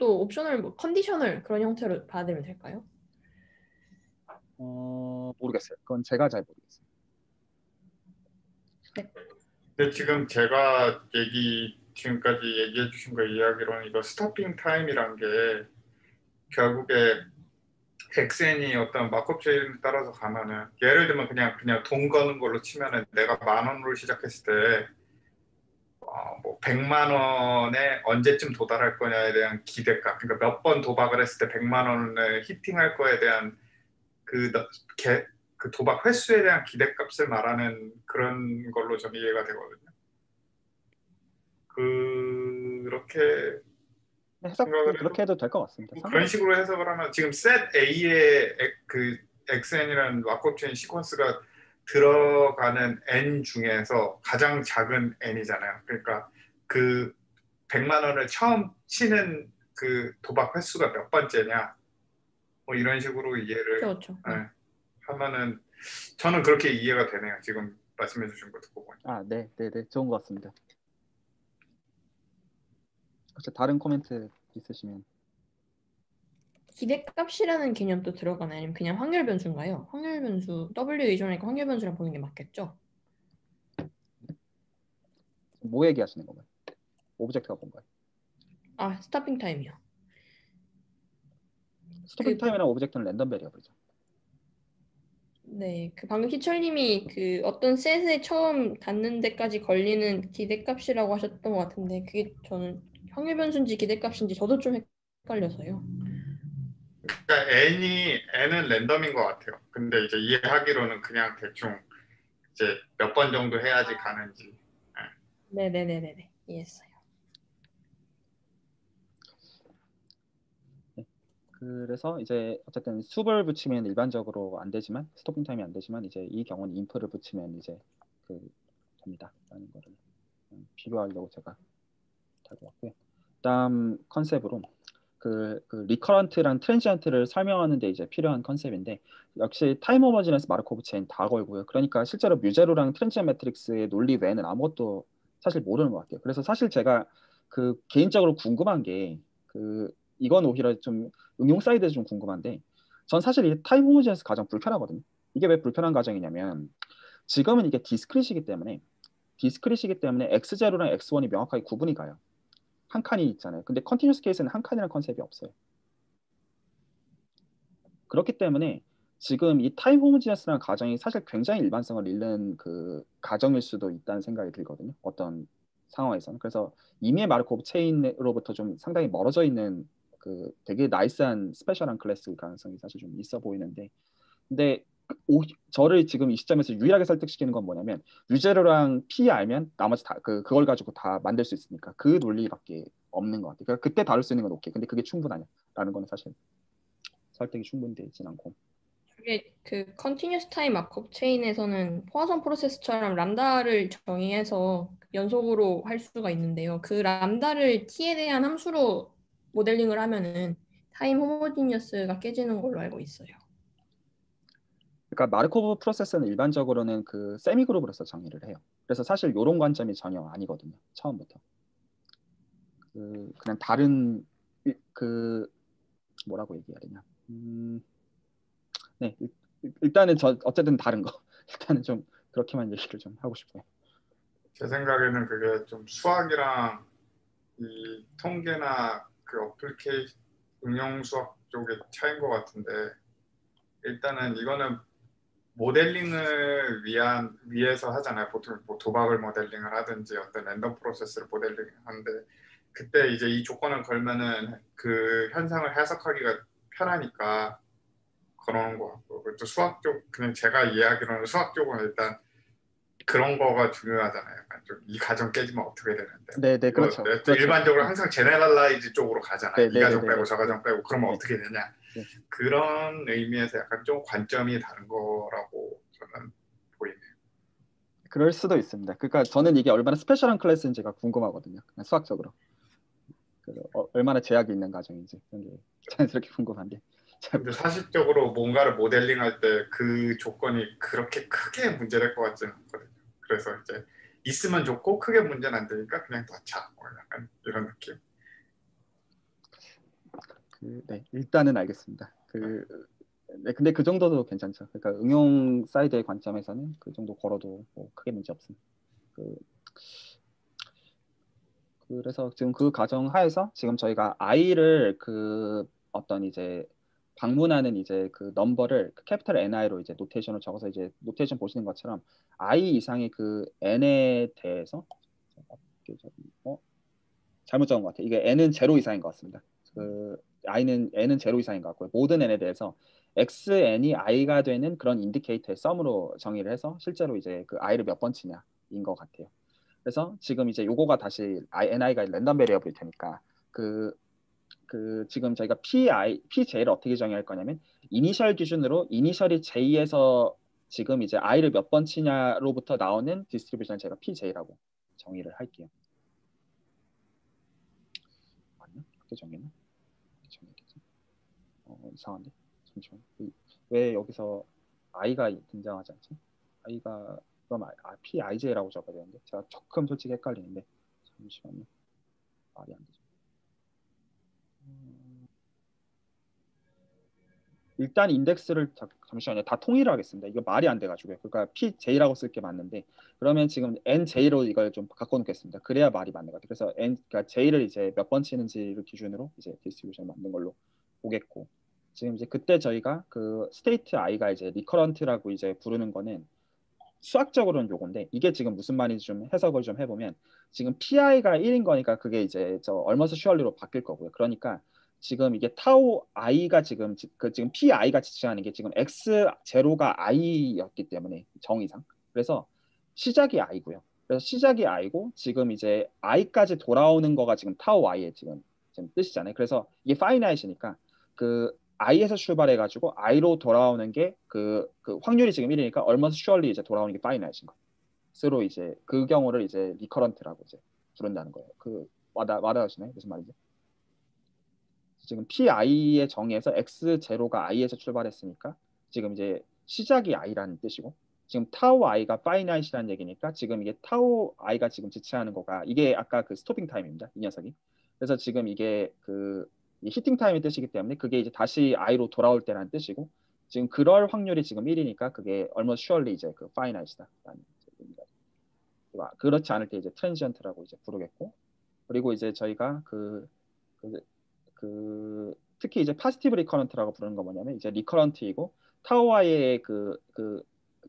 뭐 컨디셔널 그런 형태로 받아들이면 될까요? 모르겠어요. 그건 제가 잘 모르겠어요. 네. 근데 지금 제가 지금까지 얘기해 주신 거 이야기로는 이거 스토핑 타임이란 게 결국에 엑센이 어떤 마크업 체인에 따라서 가면은 예를 들면 그냥 돈 거는 걸로 치면은 내가 10,000원으로 시작했을 때 뭐 100만 원에 언제쯤 도달할 거냐에 대한 기대값, 그러니까 몇 번 도박을 했을 때 100만 원을 히팅할 거에 대한 그 도박 횟수에 대한 기대값을 말하는 그런 걸로 좀 이해가 되거든요. 그렇게 해석은 그렇게 해도 될 것 같습니다. 그런 식으로 해석을 하면 지금 set A의 그 XN이라는 마크업체인 시퀀스가 들어가는 N 중에서 가장 작은 N이잖아요. 그러니까 그 100만 원을 처음 치는 그 도박 횟수가 몇 번째냐 뭐 이런 식으로 이해를 그렇죠. 하면은 저는 그렇게 이해가 되네요. 지금 말씀해 주신 거 듣고 보니까. 네. 좋은 것 같습니다. 혹시 다른 코멘트 있으시면. 기대값이라는 개념도 들어가나요? 아니면 그냥 확률 변수인가요? 확률 변수, W 이전이니까 확률 변수랑 보는 게 맞겠죠? 뭐 얘기하시는 건가요? 오브젝트가 뭔가요? 스토핑 타임이요. 스토핑 타임이랑 오브젝트는 랜덤 베리어블이죠. 네, 그 방금 희철님이 그 어떤 셋에 처음 닿는 데까지 걸리는 기대값이라고 하셨던 것 같은데 그게 저는 확률 변수인지 기대값인지 저도 좀 헷갈려서요. 그러니까 N은 랜덤인 것 같아요. 근데 이제 이해하기로는 그냥 대충 이제 몇 번 정도 해야지 가는지. 네네네네네. 이해했어요. 네. 그래서 이제 어쨌든 숲을 붙이면 일반적으로 안 되지만 스토핑 타임이 안 되지만 이제 이 경우는 인프를 붙이면 이제 그 됩니다라는 거를 비교하려고 제가 다루었고요. 다음 컨셉으로 그 리커런트랑 트랜지언트를 설명하는 데 이제 필요한 컨셉인데 역시 타임 호모지너스 마르코브 체인 다 걸고요. 그러니까 실제로 뮤제로랑 트랜지언 매트릭스의 논리 외에는 아무것도 사실 모르는 것 같아요. 그래서 사실 제가 그 개인적으로 궁금한 게 그 이건 오히려 좀 응용 사이드에서 좀 궁금한데 전 사실 이 타임 호모지너스 가장 불편하거든요. 이게 왜 불편한 과정이냐면 지금은 이게 디스크릿이기 때문에 X0랑 X1이 명확하게 구분이 가요. 한 칸이 있잖아요. 근데 컨티뉴스 케이스는 한 칸이라는 컨셉이 없어요. 그렇기 때문에 지금 이 타임 호모지너스라는 가정이 사실 굉장히 일반성을 잃는 그 가정일 수도 있다는 생각이 들거든요. 어떤 상황에서는. 그래서 이미의 마르코브 체인으로부터 좀 상당히 멀어져 있는 그 되게 나이스한 스페셜한 클래스 가능성이 사실 좀 있어 보이는데 근데 저를 지금 이 시점에서 유일하게 설득시키는 건 뭐냐면 유제로랑 P 알면 나머지 다 그걸 가지고 다 만들 수 있으니까 그 논리밖에 없는 것 같아요. 그러니까 그때 다룰 수 있는 건 오케이. 근데 그게 충분하냐라는 거는 사실 설득이 충분히 되진 않고. 이게 그 컨티뉴스 타임 마크업 체인에서는 포화선 프로세스처럼 람다를 정의해서 연속으로 할 수가 있는데요. 그 람다를 t에 대한 함수로 모델링을 하면은 타임 호모지니어스가 깨지는 걸로 알고 있어요. 그러니까 마르코브 프로세스는 일반적으로는 그 세미 그룹으로서 정의를 해요. 그래서 사실 이런 관점이 전혀 아니거든요. 처음부터. 그냥 다른 그 뭐라고 얘기해야 되냐. 네, 일단은 어쨌든 다른 거. 일단은 좀 그렇게만 얘기를 좀 하고 싶어요. 제 생각에는 그게 좀 수학이랑 이 통계나 그 어플리케이션 응용 수학 쪽의 차이인 것 같은데 일단은 이거는 모델링을 위해서 하잖아요. 보통 뭐 도박을 모델링을 하든지 어떤 랜덤 프로세스를 모델링하는데 그때 이제 이 조건을 걸면은 그 현상을 해석하기가 편하니까 그러는 것 같고 또 수학 쪽 그냥 제가 이해하기로는 수학 쪽은 일단 그런 거가 중요하잖아요. 약간 좀 이 가정 깨지면 어떻게 되는데 네, 네, 그렇죠. 또 그렇죠. 일반적으로 항상 제네럴라이즈 쪽으로 가잖아요. 네, 이 네, 가정 네, 빼고 네, 저 가정 네. 빼고 그러면 네. 어떻게 되냐. 네. 그런 의미에서 약간 좀 관점이 다른 거라고 저는 보이네요. 그럴 수도 있습니다. 그러니까 저는 이게 얼마나 스페셜한 클래스인지가 궁금하거든요. 그냥 수학적으로. 얼마나 제약이 있는 과정인지 그런 게 자연스럽게 궁금한데. 근데 사실적으로 뭔가를 모델링할 때 그 조건이 그렇게 크게 문제될 것 같지는 않거든요. 그래서 이제 있으면 좋고 크게 문제는 안 되니까 그냥 넣자. 뭐 약간 이런 느낌. 네, 일단은 알겠습니다. 네, 근데 그 정도도 괜찮죠. 그러니까 응용 사이드의 관점에서는 그 정도 걸어도 뭐 크게 문제 없습니다. 그래서 지금 그 가정 하에서 지금 저희가 i를 그 어떤 이제 방문하는 이제 그 넘버를 캐피털 NI로 이제 노테이션을 적어서 이제 노테이션 보시는 것처럼 i 이상의 그 n에 대해서 잘못 적은 것 같아요. 이게 n은 제로 이상인 것 같습니다. 그 n은 제로 이상인 것 같고요. 모든 n에 대해서 xn이 i가 되는 그런 인디케이터의 썸으로 정의를 해서 실제로 이제 그 i를 몇 번 치냐인 것 같아요. 그래서 지금 이제 요거가 다시 ni가 랜덤 베리어블일 테니까 지금 저희가 pj를 어떻게 정의할 거냐면 이니셜 기준으로 이니셜이 j에서 지금 이제 i를 몇 번 치냐로부터 나오는 디스트리뷰션을 제가 pj라고 정의를 할게요. 맞나? 그렇게 정의나? 이상한데? 잠시만. 왜 여기서 i가 등장하지 않지? i가 그럼 pij라고 적어야 되는데 제가 조금 솔직히 헷갈리는데 잠시만요. 말이 안 되죠. 일단 인덱스를 잠시만요. 다 통일을 하겠습니다. 이거 말이 안 돼가지고요. 그러니까 PJ라고 쓸 게 맞는데 그러면 지금 NJ로 이걸 좀 바꿔 놓겠습니다. 그래야 말이 맞는 것 같아요. 그래서 그러니까 J를 이제 몇 번 치는지를 기준으로 이제 디스트리뷰션 만든 걸로 보겠고 지금 이제 그때 저희가 그 스테이트 i가 이제 리커런트라고 이제 부르는 거는 수학적으로는 요건데 이게 지금 무슨 말인지 좀 해석을 좀 해보면 지금 PI가 1인 거니까 그게 이제 저 almost surely로 바뀔 거고요. 그러니까 지금 이게 타우 i가 지금 지금 PI가 지칭하는 게 지금 x 제로가 i였기 때문에 정의상 그래서 시작이 i고요. 그래서 시작이 i고 지금 이제 i까지 돌아오는 거가 지금 타워 i의 지금 뜻이잖아요. 그래서 이게 finite이니까 그 i에서 출발해가지고 i로 돌아오는 게 그 확률이 지금 1이니까 almost surely 이제 돌아오는 게 finite인 거. 스로 이제 그 경우를 이제 recurrent라고 이제 부른다는 거예요. 그 와닿으시나요? 무슨 말인지? 지금 PI의 정의에서 X0가 I에서 출발했으니까 지금 이제 시작이 I라는 뜻이고 지금 타우 I가 finite이라는 얘기니까 지금 이게 타우 I가 지금 지칭하는 거가 이게 아까 그 스토핑 타임입니다. 이 녀석이. 그래서 지금 이게 그 히팅 타임의 뜻이기 때문에 그게 이제 다시 I로 돌아올 때라는 뜻이고 지금 그럴 확률이 지금 1이니까 그게 almost surely 이제 그 finite이다라는 얘기입니다. 그렇지 않을 때 이제 transient라고 이제 부르겠고 그리고 이제 저희가 특히 이제 파지티브 리커런트라고 부르는 건 뭐냐면 이제 리커런트이고 타워와의 그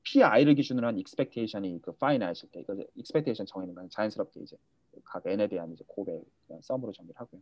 PI를 기준으로 한 익스펙테이션이 그 파이나이실 때 그 익스펙테이션 정의는 건 자연스럽게 이제 각 n에 대한 이제 곱의 썸으로 정의를 하고요.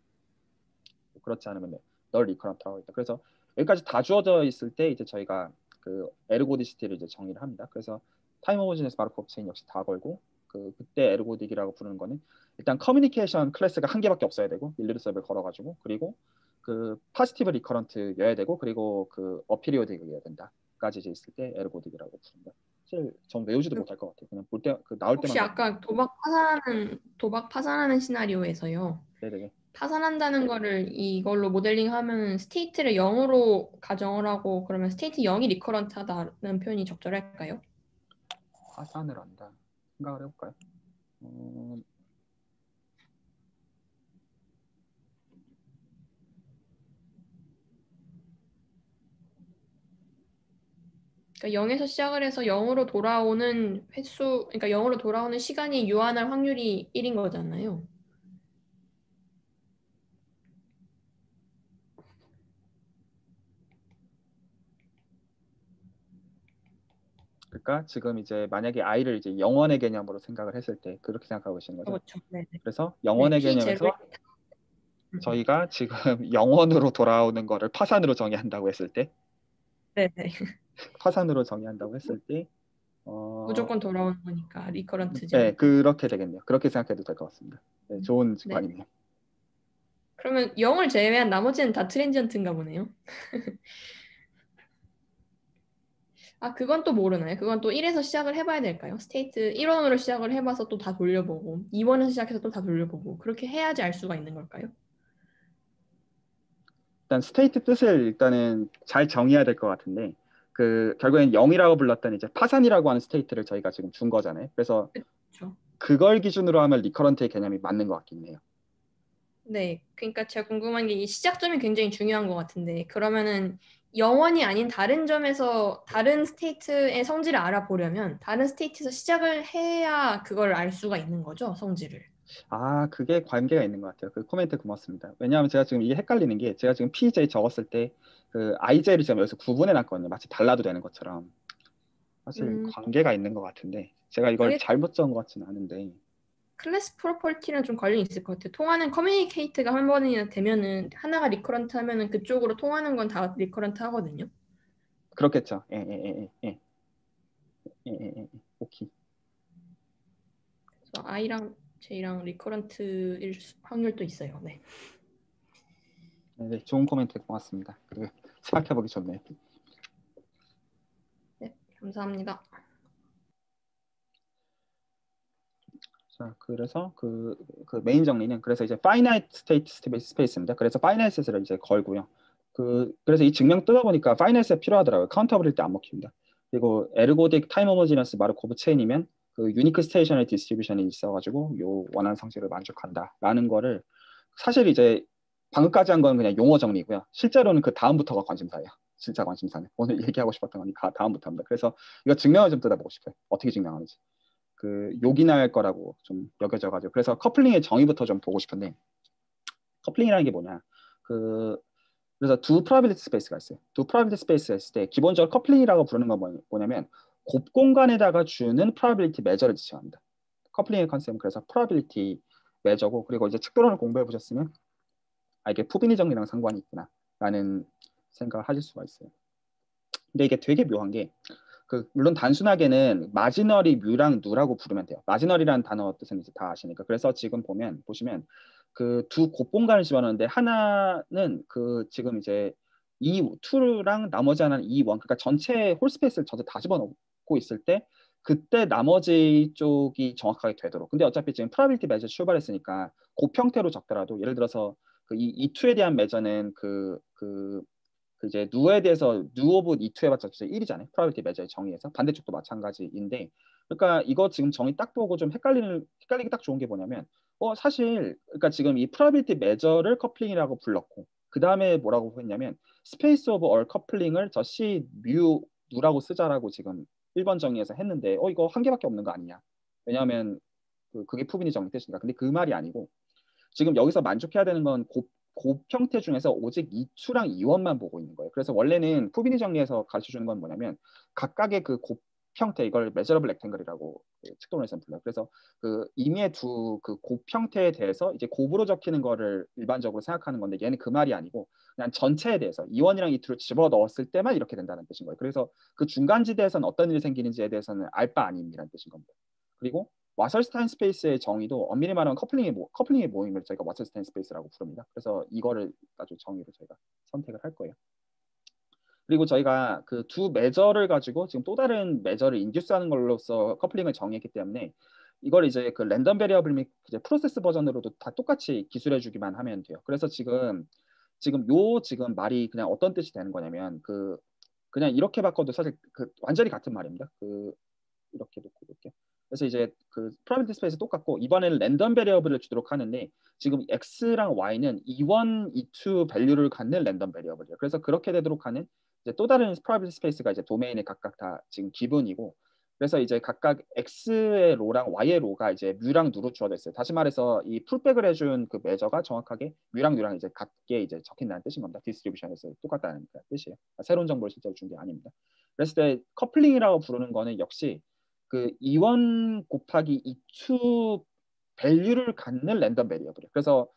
그렇지 않으면 널 리커런트라고 있다. 그래서 여기까지 다 주어져 있을 때 이제 저희가 그 에르고디시티를 이제 정의를 합니다. 그래서 타임 호모지니스 마르코프 체인 역시 다 걸고 그때 에르고딕이라고 부르는 거는 일단 커뮤니케이션 클래스가 한 개밖에 없어야 되고 일리르셉을 걸어가지고 그리고 그 파지티브 리커런트여야 되고 그리고 그 어피리오딕이어야 된다까지 이제 있을 때 에르고딕이라고 부른다. 사실 전 외우지도 못할 것 같아요. 그냥 볼 때 그 나올 때만. 혹시 아까 도박 파산하는 시나리오에서요. 네네. 파산한다는 거를 이걸로 모델링하면 스테이트를 0으로 가정을 하고 그러면 스테이트 0이 리커런트하다는 표현이 적절할까요? 파산을 한다. 생각을 해볼까요? 그러니까 0에서 시작을 해서 0으로 돌아오는 횟수, 그러니까 0으로 돌아오는 시간이 유한할 확률이 1인 거잖아요. 그러니까 지금 이제 만약에 i를 이제 영원의 개념으로 생각을 했을 때 그렇게 생각하고 계시는 거죠. 그렇죠. 네. 그래서 영원의 네, 개념에서 저희가 지금 영원으로 돌아오는 거를 파산으로 정의한다고 했을 때 네네. 파산으로 정의한다고 했을 때 무조건 돌아오는 거니까 리커런트죠. 네, 그렇게 되겠네요. 그렇게 생각해도 될 것 같습니다. 네, 좋은 네. 직관이네요. 그러면 0을 제외한 나머지는 다 트랜지언트인가 보네요. 아, 그건 또 모르나요? 그건 또 1에서 시작을 해봐야 될까요? 스테이트 1원으로 시작을 해봐서 또 다 돌려보고 2번에서 시작해서 또 다 돌려보고 그렇게 해야지 알 수가 있는 걸까요? 일단 스테이트 뜻을 일단은 잘 정의해야 될 것 같은데 그 결국엔 0이라고 불렀던 이제 파산이라고 하는 스테이트를 저희가 지금 준 거잖아요. 그래서 그렇죠. 그걸 기준으로 하면 리커런트의 개념이 맞는 것 같긴 해요. 네, 그러니까 제가 궁금한 게 이 시작점이 굉장히 중요한 것 같은데 그러면은 0원이 아닌 다른 점에서 다른 스테이트의 성질을 알아보려면 다른 스테이트에서 시작을 해야 그걸 알 수가 있는 거죠, 성질을. 아, 그게 관계가 있는 것 같아요. 그 코멘트 고맙습니다. 왜냐하면 제가 지금 이게 헷갈리는 게 제가 지금 PJ 적었을 때 그 IJ를 지금 여기서 구분해 놨거든요. 마치 달라도 되는 것처럼. 사실 관계가 있는 것 같은데 제가 이걸 그게 잘못 적은 것 같지는 않은데. 클래스 프로퍼티랑 좀 관련이 있을 것 같아요. 통하는 커뮤니케이트가 한 번이나 되면은 하나가 리커런트 하면은 그쪽으로 통하는 건 다 리커런트 하거든요. 그렇겠죠. 예. 오케이. 그래서 I랑 J랑 리커런트일 확률도 있어요. 네. 네, 좋은 코멘트 고맙습니다. 생각해보기 좋네요. 네, 감사합니다. 자, 그래서 그 메인 정리는 그래서 이제 finite state space입니다. 그래서 finite를 이제 걸고요. 그래서 이 증명 뜯어보니까 finite가 필요하더라고요. 카운터블일 때 안 먹힙니다. 그리고 에르고딕 타임 호모지너스 마르코브 체인이면 그 유니크 스테이셔널 디스트리뷰션이 있어가지고 요 원하는 상식을 만족한다라는 거를 사실 이제 방금까지 한 건 그냥 용어 정리고요. 실제로는 그 다음부터가 관심사예요. 진짜 관심사는 오늘 얘기하고 싶었던 거니까 다음부터입니다. 그래서 이거 증명을 좀 뜯어보고 싶어요. 어떻게 증명하는지. 요긴할 거라고 좀 여겨져가지고 그래서 커플링의 정의부터 좀 보고 싶은데 커플링이라는 게 뭐냐 그래서 두 프로바빌리티 스페이스가 있어요. 두 프로바빌리티 스페이스가 있을 때 기본적으로 커플링이라고 부르는 건 뭐냐면 곱 공간에다가 주는 프로바빌리티 매저를 지칭합니다. 커플링의 컨셉은 그래서 프로바빌리티 매저고 그리고 이제 측도론을 공부해 보셨으면 이게 푸비니 정리랑 상관이 있구나 라는 생각을 하실 수가 있어요. 근데 이게 되게 묘한 게 물론 단순하게는 마지널이 뮤랑 누라고 부르면 돼요. 마지널이라는 단어 뜻은 이제 다 아시니까. 그래서 지금 보시면 그 두 곱공간을 집어넣는데 하나는 지금 이제 E2랑 나머지 하나는 E1, 그러니까 전체 홀스페이스를 전체 다 집어넣고 있을 때 그때 나머지 쪽이 정확하게 되도록. 근데 어차피 지금 프로바빌티 매저 출발했으니까 곱 형태로 적더라도 예를 들어서 E2에 대한 매저는 이제 누에 대해서 누 오브 E2 해봤자 1이잖아요. 프로바빌티 매저의 정의에서. 반대쪽도 마찬가지인데, 그러니까 이거 지금 정의 딱 보고 좀 헷갈리기 딱 좋은 게 뭐냐면 사실 그러니까 지금 이 프로바빌티 매저를 커플링이라고 불렀고 그 다음에 뭐라고 했냐면 스페이스 오브 얼 커플링을 저 C 뮤 누라고 쓰자라고 지금 1번 정의에서 했는데 이거 한 개밖에 없는 거 아니냐. 왜냐하면 그게 푸비니 정의 뜻이니까. 근데 그 말이 아니고 지금 여기서 만족해야 되는 건 곱 형태 중에서 오직 E2랑 E1만 보고 있는 거예요. 그래서 원래는 푸비니 정리에서 가르쳐주는 건 뭐냐면 각각의 그 곱 형태, 이걸 메저러블 렉탱글이라고 측정에서는 불러요. 그래서 임의의 두 곱 형태에 대해서 이제 곱으로 적히는 거를 일반적으로 생각하는 건데 얘는 그 말이 아니고 그냥 전체에 대해서 E1이랑 E2를 집어 넣었을 때만 이렇게 된다는 뜻인 거예요. 그래서 그 중간 지대에서는 어떤 일이 생기는지에 대해서는 알 바 아닙니다라는 뜻인 겁니다. 그리고 와설스타인 스페이스의 정의도 엄밀히 말하면 커플링의 모임을 저희가 와설스타인 스페이스라고 부릅니다. 그래서 이거를 아주 정의로 저희가 선택을 할 거예요. 그리고 저희가 그 두 매저를 가지고 지금 또 다른 매저를 인듀스하는 걸로써 커플링을 정의했기 때문에 이걸 이제 그 랜덤 베리어블 및 이제 프로세스 버전으로도 다 똑같이 기술해주기만 하면 돼요. 그래서 지금 말이 그냥 어떤 뜻이 되는 거냐면 그냥 이렇게 바꿔도 사실 완전히 같은 말입니다. 이렇게 놓고 볼게요. 그래서 이제 프로바빌티 스페이스 똑같고 이번에는 랜덤 베리어블을 주도록 하는데 지금 x랑 y는 E1, E2 밸류를 갖는 랜덤 베리어블이에요. 그래서 그렇게 되도록 하는 이제 또 다른 프로바빌티 스페이스가 이제 도메인에 각각 다 지금 기본이고 그래서 이제 각각 x의 로랑 y의 로가 이제 뮤랑 누로 주어져 있어요. 다시 말해서 이 풀백을 해준 그 매저가 정확하게 뮤랑 누랑 이제 같게 이제 적힌다는 뜻인 겁니다. 디스트리뷰션에서 똑같다는 뜻이에요. 새로운 정보를 실제로 준 게 아닙니다. 그랬을 때 커플링이라고 부르는 거는 역시 E1 곱하기 E2 밸류를 갖는 랜덤 베리어블이에요. 그래서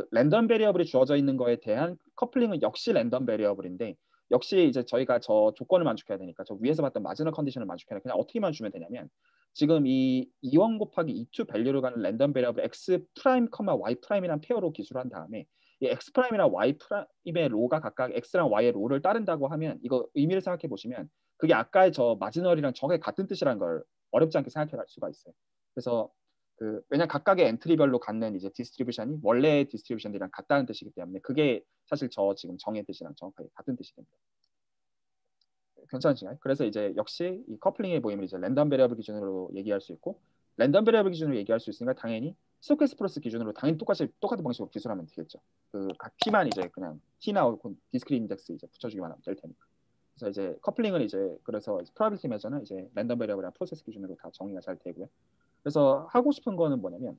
랜덤 베리어블이 주어져 있는 거에 대한 커플링은 역시 랜덤 베리어블인데 역시 이제 저희가 저 조건을 만족해야 되니까 저 위에서 봤던 마지널 컨디션을 만족해야 되니까 그냥 어떻게만 주면 되냐면 지금 이 E1 곱하기 E2 밸류를 갖는 랜덤 베리어블 X 프라임, Y 프라임이란 페어로 기술한 다음에 이 X 프라임이랑 Y 프라임의 로가 각각 X랑 Y의 로를 따른다고 하면 이거 의미를 생각해 보시면 그게 아까의 저 마지널이랑 정확히 같은 뜻이라는 걸 어렵지 않게 생각해 갈 수가 있어요. 그래서 왜냐 각각의 엔트리별로 갖는 이제 디스트리뷰션이 원래의 디스트리뷰션들이랑 같다는 뜻이기 때문에 그게 사실 저 지금 정의 뜻이랑 정확하게 같은 뜻이 됩니다. 괜찮으신가요? 그래서 이제 역시 이 커플링의 모임을 이제 랜덤 베리어블 기준으로 얘기할 수 있고 랜덤 베리어블 기준으로 얘기할 수 있으니까 당연히 스토캐스프로스 기준으로 당연히 똑같은 방식으로 기술하면 되겠죠. 각 t만 이제 그냥 t 나오고 디스크릿 인덱스 이제 붙여주기만 하면 될 테니까. 그래서 이제 커플링은 이제 그래서 프로바빌티 매저는 이제 랜덤 베리어블이랑 프로세스 기준으로 다 정의가 잘 되고요. 그래서 하고 싶은 거는 뭐냐면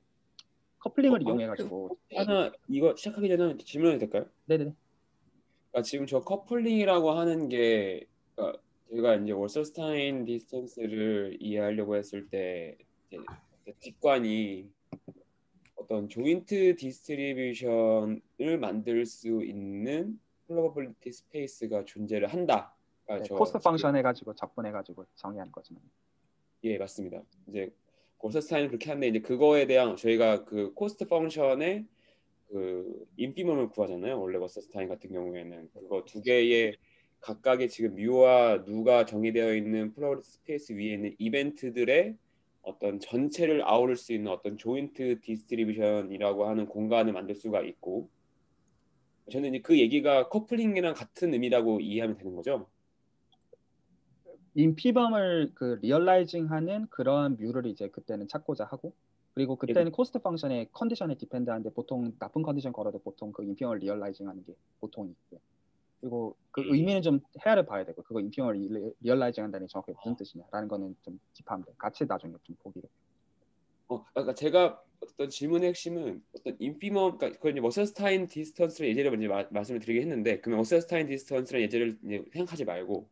커플링을 이용해 가지고 하나 이거 시작하기 전에 질문해도 될까요? 네네네. 그러니까 지금 저 커플링이라고 하는 게 그러니까 제가 이제 월서스타인 디스턴스를 이해하려고 했을 때 뒷관이 어떤 조인트 디스트리뷰션을 만들 수 있는 플러버빌리티 스페이스가 존재를 한다. 네, 코스트 펑션 해가지고 적분해가지고 정의한 거지만. 예, 맞습니다. 이제 월서스타인은 그렇게 하는데 이제 그거에 대한 저희가 그 코스트 펑션의 그 인피멈을 구하잖아요. 원래 월서스타인 같은 경우에는 그거 두 개의 각각의 지금 뮤와 누가 정의되어 있는 플러버빌리티 스페이스 위에 있는 이벤트들의 어떤 전체를 아우를 수 있는 어떤 조인트 디스트리뷰션이라고 하는 공간을 만들 수가 있고 저는 이제 그 얘기가 커플링이랑 같은 의미라고 이해하면 되는 거죠. 인피범을 리얼라이징하는 그런 뮤를 이제 그때는 찾고자 하고 그리고 그때는 코스트 펑션의 컨디션에 디펜드하는데 보통 나쁜 컨디션 걸어도 보통 그 인피범을 리얼라이징하는 게 보통 있고요. 그리고 그 의미는 좀 헤아려 봐야 되고 그거 인피범을 리얼라이징한다는 게 정확히 무슨 뜻이냐라는 거는 좀 짚하면 돼요. 같이 나중에 좀 보기로. 그러니까 제가 어떤 질문의 핵심은 어떤 인피멈, 그러니까 그걸 이제 워서스타인 디스턴스를 예제를 이제 말씀을 드리게 했는데 그러면 워서스타인 디스턴스라는 예제를 이제 생각하지 말고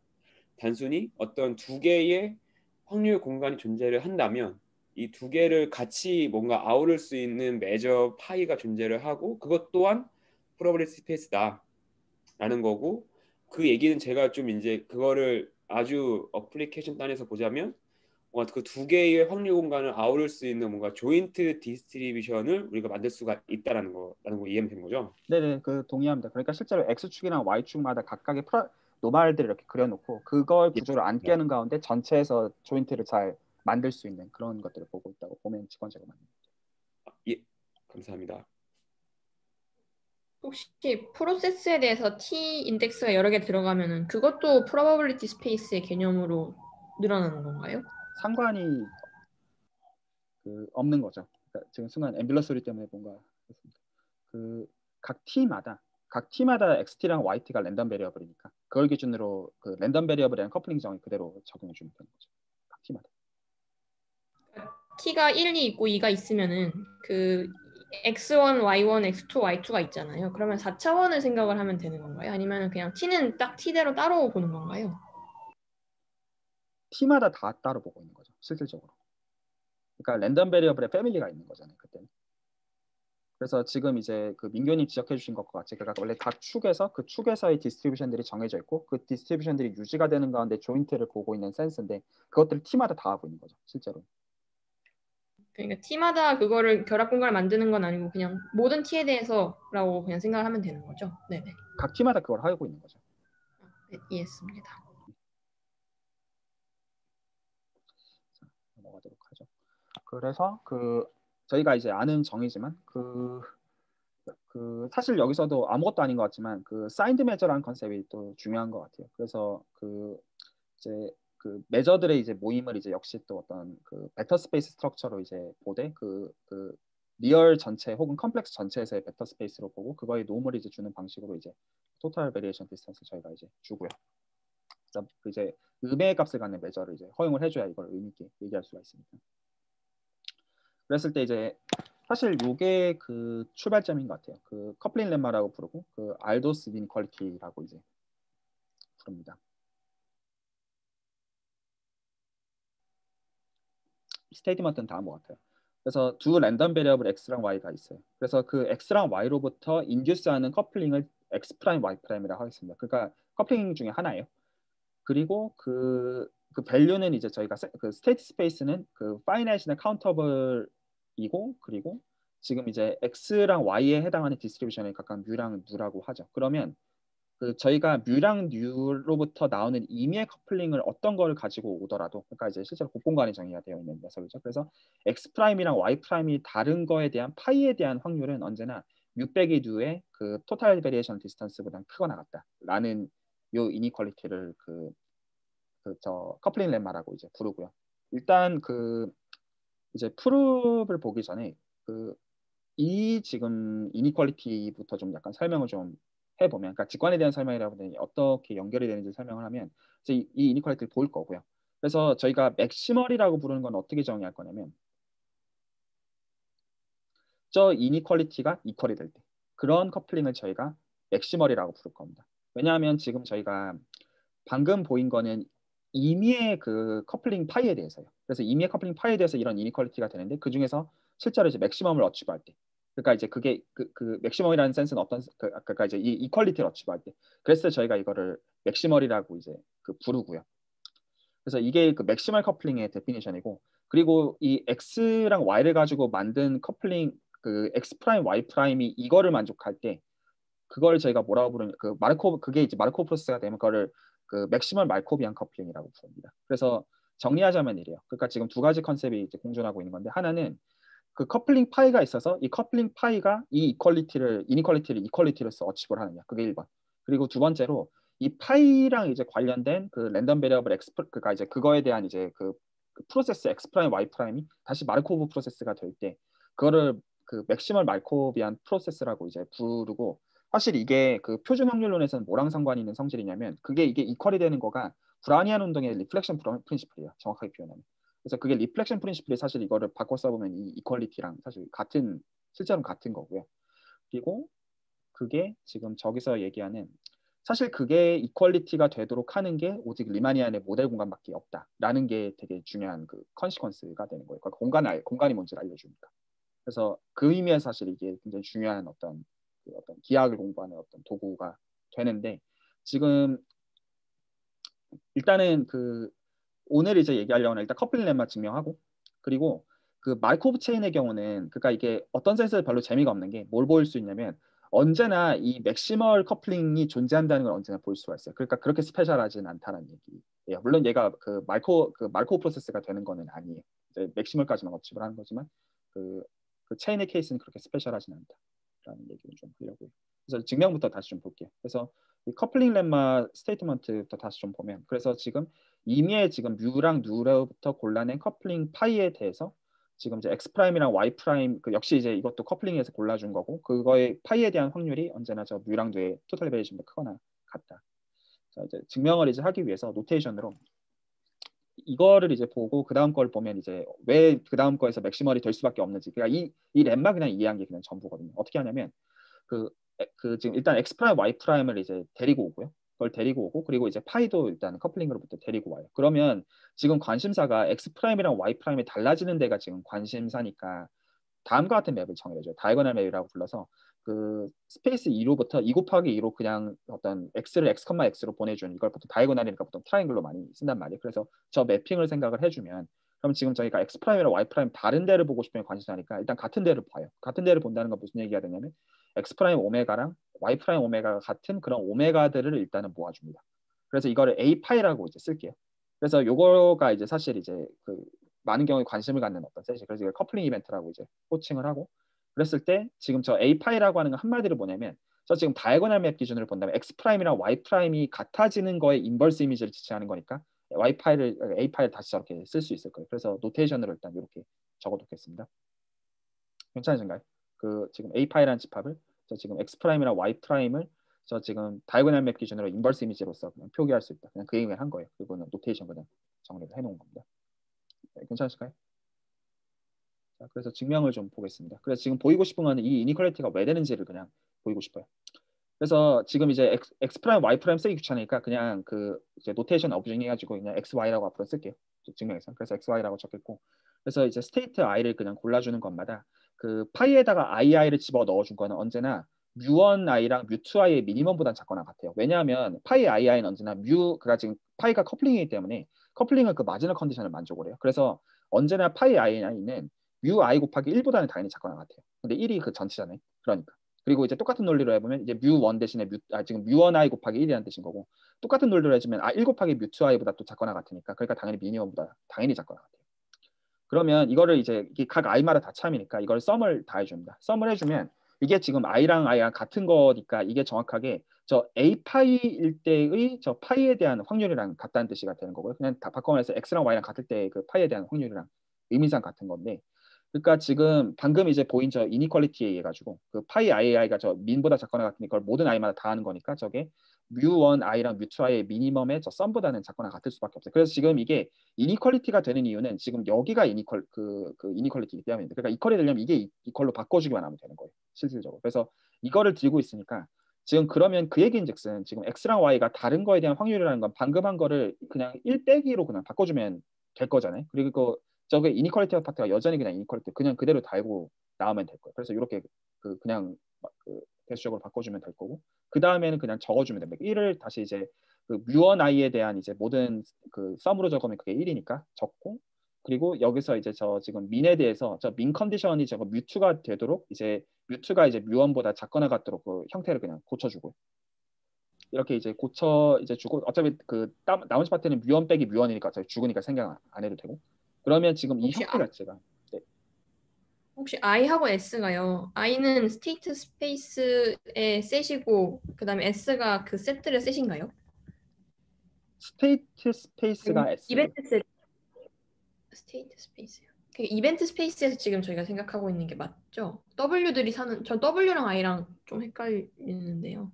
단순히 어떤 두 개의 확률 공간이 존재를 한다면 이 두 개를 같이 뭔가 아우를 수 있는 매저 파이가 존재를 하고 그것 또한 프로버빌리티 스페이스다라는 거고 그 얘기는 제가 좀 이제 그거를 아주 어플리케이션 단에서 보자면 뭔가 그 두 개의 확률 공간을 아우를 수 있는 뭔가 조인트 디스트리뷰션을 우리가 만들 수가 있다라는 거 이해하면 되는 거죠? 네네, 그 동의합니다. 그러니까 실제로 X축이랑 Y축마다 각각의 노말들을 이렇게 그려놓고 그걸 예. 구조를 안 깨는 가운데 전체에서 조인트를 잘 만들 수 있는 그런 것들을 보고 있다고 보면 직관적으로 맞습니다. 예, 감사합니다. 혹시 프로세스에 대해서 T 인덱스가 여러 개 들어가면은 그것도 probability space의 개념으로 늘어나는 건가요? 상관이 없는 거죠. 그러니까 지금 순간 앰뷸런스 소리 때문에 뭔가 각 T마다 XT랑 YT가 랜덤 베리어블이니까 그걸 기준으로 그 랜덤 베리어블이라는 커플링 정의 그대로 적용해 주면 되는 거죠. 각 T마다. T가 1이 있고 2가 있으면은 그 X1, Y1, X2, Y2가 있잖아요. 그러면 4차원을 생각을 하면 되는 건가요? 아니면 그냥 T는 딱 T대로 따로 보는 건가요? T마다 다 따로 보고 있는 거죠. 실질적으로. 그러니까 랜덤 베리어블의 패밀리가 있는 거잖아요. 그때는. 그래서 지금 이제 그 민규님 지적해 주신 것과 같이 그러니까 원래 각 축에서 그 축에서의 디스트리뷰션들이 정해져 있고 그 디스트리뷰션들이 유지가 되는 가운데 조인트를 보고 있는 센스인데 그것들을 T마다 다 하고 있는 거죠. 실제로. 그러니까 T마다 그거를 결합 공간을 만드는 건 아니고 그냥 모든 T에 대해서라고 그냥 생각을 하면 되는 거죠. 네네. 각 T마다 그걸 하고 있는 거죠. 네, 이해했습니다. 자, 넘어가도록 하죠. 그래서 저희가 이제 아는 정의지만 사실 여기서도 아무것도 아닌 것 같지만 그 사인드 메저라는 컨셉이 또 중요한 것 같아요. 그래서 이제 그 메저들의 이제 모임을 이제 역시 또 어떤 그 벡터 스페이스 스트럭처로 이제 보되 그 리얼 전체 혹은 컴플렉스 전체에서의 벡터 스페이스로 보고 그거에 노음을 이제 주는 방식으로 이제 토탈 베리에이션 디스턴스 저희가 이제 주고요. 그래서 이제 음의 값을 갖는 메저를 이제 허용을 해줘야 이걸 의미 있게 얘기할 수가 있습니다. 그랬을 때 이제 사실 이게 그 출발점인 것 같아요. 그 커플링 렘마라고 부르고 그 알도스 이니퀄리티라고 이제 부릅니다. 스테이트먼트는 다음과 같아요. 그래서 두 랜덤 베리어블 x랑 y가 있어요. 그래서 그 x랑 y로부터 인듀스하는 커플링을 x 프라임 y 프라임이라고 하겠습니다. 그러니까 커플링 중에 하나예요. 그리고 그 밸류는 이제 저희가 그 스테이트 스페이스는 그 파이나이트나 카운터블이고 그리고 지금 이제 x랑 y에 해당하는 디스트리뷰션을 각각 뮤랑 누라고 하죠. 그러면 그 저희가 뮤랑 뉴로부터 나오는 임의의 커플링을 어떤 거를 가지고 오더라도 그러니까 이제 실제로 곡공간이 정의가 되어 있는 녀석이죠. 그래서 x 프라임이랑 y 프라임이 다른 거에 대한 파이에 대한 확률은 언제나 뮤 빼기 뉴의 그 토탈 베리에이션 디스턴스보다 크거나 같다라는 요 이니퀄리티를 저 커플링 렘마라고 이제 부르고요. 일단 이제 프루브를 보기 전에 이 지금 이니퀄리티부터 좀 약간 설명을 좀 해보면, 그러니까 직관에 대한 설명이라고 하면 어떻게 연결이 되는지 설명을 하면 이제 이 이니퀄리티를 볼 거고요. 그래서 저희가 맥시멀이라고 부르는 건 어떻게 정의할 거냐면 저 이니퀄리티가 이퀄이 될 때 그런 커플링을 저희가 맥시멀이라고 부를 겁니다. 왜냐하면 지금 저희가 방금 보인 거는 임의의 그 커플링 파이에 대해서요. 그래서 임의의 커플링 파이에 대해서 이런 이니퀄리티가 되는데 그 중에서 실제로 이제 맥시멈을 어치브할 때, 그러니까 이제 그게 그 맥시멈이라는 센스는 어떤 그러니까 이제 이 이퀄리티를 어치브할 때, 그래서 저희가 이거를 맥시멀이라고 이제 부르고요. 그래서 이게 그 맥시멀 커플링의 데피니션이고, 그리고 이 x랑 y를 가지고 만든 커플링 그 x 프라임 y 프라임이 이거를 만족할 때 그걸 저희가 뭐라고 부르냐 그 마르코브 그게 이제 마르코브 프로세스가 되면 그거를 그 맥시멀 말코비안 커플링이라고 부릅니다. 그래서 정리하자면 이래요. 그러니까 지금 두 가지 컨셉이 이제 공존하고 있는 건데 하나는 그 커플링 파이가 있어서 이 커플링 파이가 이 이니퀄리티를 이퀄리티로서 어치브를 하느냐 그게 1번. 그리고 두 번째로 이 파이랑 이제 관련된 그 랜덤 베리어블 그러니까 이제 그거에 대한 이제 그 프로세스 x 프라임 y 프라임이 다시 마르코브 프로세스가 될 때 그거를 그 맥시멀 말코비안 프로세스라고 이제 부르고, 사실 이게 그 표준 확률론에서는 뭐랑 상관이 있는 성질이냐면 이게 이퀄이 되는 거가 브라우니안 운동의 리플렉션 프린시플이에요. 정확하게 표현하면. 그래서 그게 리플렉션 프린시플이 사실 이거를 바꿔 써보면 이 이퀄리티랑 사실 실제로는 같은 거고요. 그리고 그게 지금 저기서 얘기하는 사실 그게 이퀄리티가 되도록 하는 게 오직 리마니안의 모델 공간밖에 없다라는 게 되게 중요한 그 컨시퀀스가 되는 거예요. 그러니까 공간이 뭔지를 알려주니까. 그래서 그 의미에서 사실 이게 굉장히 중요한 어떤 기하학을 공부하는 어떤 도구가 되는데, 지금 일단은 그 오늘 이제 얘기하려는 일단 커플링 렘마 증명하고, 그리고 그 마르코브 체인의 경우는 그러니까 이게 어떤 센스에서 별로 재미가 없는 게 뭘 보일 수 있냐면 언제나 이 맥시멀 커플링이 존재한다는 걸 언제나 볼 수가 있어요. 그러니까 그렇게 스페셜하진 않다는 얘기예요. 물론 얘가 그 마르코브 프로세스가 되는 거는 아니에요. 이제 맥시멀까지만 어치를 하는 거지만 그 체인의 케이스는 그렇게 스페셜하진 않다라는 얘기를 좀 하려고요. 그래서 증명부터 다시 좀 볼게요. 그래서 이 커플링 렘마 스테이트먼트부터 다시 좀 보면, 그래서 지금 이미의 지금 뮤랑 누로부터 골라낸 커플링 파이에 대해서 지금 이제 x 프라임이랑 y 프라임 그 역시 이제 이것도 커플링에서 골라준 거고, 그거의 파이에 대한 확률이 언제나 저 뮤랑 누의 토탈 베리에이션보다 크거나 같다. 자, 이제 증명을 이제 하기 위해서 노테이션으로 이거를 이제 보고 그 다음 걸 보면 이제 왜 그 다음 거에서 맥시멀이 될 수밖에 없는지, 그러니까 이 렘마 그냥 이해한 게 그냥 전부거든요. 어떻게 하냐면 그 지금 일단 x 프라임 y 프라임을 이제 데리고 오고요. 그걸 데리고 오고, 그리고 이제 파이도 일단 커플링으로부터 데리고 와요. 그러면 지금 관심사가 x 프라임이랑 y 프라임이 달라지는 데가 지금 관심사니까 다음과 같은 맵을 정해야죠. 다이거널 맵이라고 불러서 그 스페이스 2로부터 2 곱하기 2로 그냥 어떤 x를 x, x로 보내주는, 이걸 보통 다이거널이니까 보통 트라이앵글로 많이 쓴단 말이에요. 그래서 저 매핑을 생각을 해주면, 그럼 지금 저희가 x 프라임이랑 y 프라임 다른 데를 보고 싶으면 관심사니까 일단 같은 데를 봐요. 같은 데를 본다는 건 무슨 얘기가 되냐면 x 프라임 오메가랑 y 프라임 오메가가 같은 그런 오메가들을 일단은 모아줍니다. 그래서 이거를 a 파이라고 이제 쓸게요. 그래서 요거가 이제 사실 이제 그 많은 경우에 관심을 갖는 어떤 셋이, 그래서 이걸 커플링 이벤트라고 이제 호칭을 하고, 그랬을 때 지금 저 a 파이라고 하는 건 한마디로 뭐냐면 저 지금 다이고널 맵 기준으로 본다면 x 프라임이랑 y 프라임이 같아지는 거에 인버스 이미지를 지칭하는 거니까 y 파이를 a 파이를 다시 저렇게 쓸 수 있을 거예요. 그래서 노테이션으로 일단 이렇게 적어놓겠습니다. 괜찮으신가요? 그 지금 a 파이라는 집합을 저 지금 x 프라임이랑 y 프라임을 저 지금 다이고널 맵 기준으로 인버스 이미지로서 그냥 표기할 수 있다. 그냥 그 얘기를 한 거예요. 그거는 노테이션 그냥 정리를 해놓은 겁니다. 네, 괜찮으실까요? 자, 그래서 증명을 좀 보겠습니다. 그래서 지금 보이고 싶은 거는 이 이니퀄리티가 왜 되는지를 그냥 보이고 싶어요. 그래서 지금 이제 x 프라임 y 프라임 쓰기 귀찮으니까 그냥 그 이제 노테이션 어뷰징 해가지고 그냥 xy라고 앞으로 쓸게요. 증명해서. 그래서 xy라고 적겠고, 그래서 이제 스테이트 i를 그냥 골라주는 것마다 그 파이에다가 ii를 집어 넣어준 거는 언제나 mu1i랑 mu2i의 미니멈보다는 작거나 같아요. 왜냐하면 파이 ii는 언제나 그가 지금 파이가 커플링이기 때문에 커플링은 그 마지널 컨디션을 만족을 해요. 그래서 언제나 파이 i는 mu 곱하기 1보다는 당연히 작거나 같아요. 근데 1이 그 전체잖아요. 그러니까. 그리고 이제 똑같은 논리로 해보면 이제 mu1 대신에 지금 mu1i 곱하기 1이라는 뜻인 거고, 똑같은 논리로 해주면 1 곱하기 mu2i보다 또 작거나 같으니까, 그러니까 당연히 미니멈보다 당연히 작거나 같아요. 그러면 이거를 이제 각 i마다 다 참이니까 이걸 썸을 다 해줍니다. 썸을 해주면 이게 지금 i랑 i랑 같은 거니까 이게 정확하게 저 a 파이일 때의 저 파이에 대한 확률이랑 같다는 뜻이 되는 거고요. 그냥 다 바꿔서 x랑 y랑 같을 때 그 파이에 대한 확률이랑 의미상 같은 건데, 그러니까 지금 방금 이제 보인 저 이니퀄리티에 의해 가지고 그 파이 ii가 저 민보다 작거나 같으니까 그걸 모든 i마다 다 하는 거니까 저게 mu1i랑 mu2i의 미니멈의 저 썸보다는 작거나 같을 수밖에 없어요. 그래서 지금 이게 이니퀄리티가 되는 이유는 지금 여기가 그 이니퀄리티이기 때문입니다. 그러니까 이퀄이 되려면 이게 이퀄로 바꿔주기만 하면 되는 거예요. 실질적으로. 그래서 이거를 들고 있으니까 지금 그러면 그 얘기인즉슨 지금 x랑 y가 다른 거에 대한 확률이라는 건 방금 한 거를 그냥 1 빼기로 그냥 바꿔주면 될 거잖아요. 그리고 저게 이니퀄리티 파트가 여전히 그냥 이니퀄리티 그냥 그대로 달고 나오면 될 거예요. 그래서 이렇게 그냥 그 대수적으로 바꿔주면 될 거고, 그 다음에는 그냥 적어주면 됩니다. 1을 다시 이제 그 mu1 i에 대한 이제 모든 그 썸으로 적으면 그게 1이니까 적고, 그리고 여기서 이제 저 지금 민에 대해서 저 민 컨디션이 저거 mu2가 되도록 이제 mu2가 이제 mu1보다 작거나 같도록 그 형태를 그냥 고쳐주고, 이렇게 이제 고쳐 이제 주고, 어차피 그 나머지 파트는 mu1 빼기 mu1이니까 어차피 죽으니까 생각 안 해도 되고, 그러면 지금 이 형태 자체가 혹시 i하고 s가요. i는 스테이트 스페이스의 셋이고 그다음에 s가 그 세트의 셋인가요? 스테이트 스페이스가 S. 이벤트 셋. 스테이트 스페이스요. 그 이벤트 스페이스에서 지금 저희가 생각하고 있는 게 맞죠? W들이 사는 전 W랑 I랑 좀 헷갈리는데요.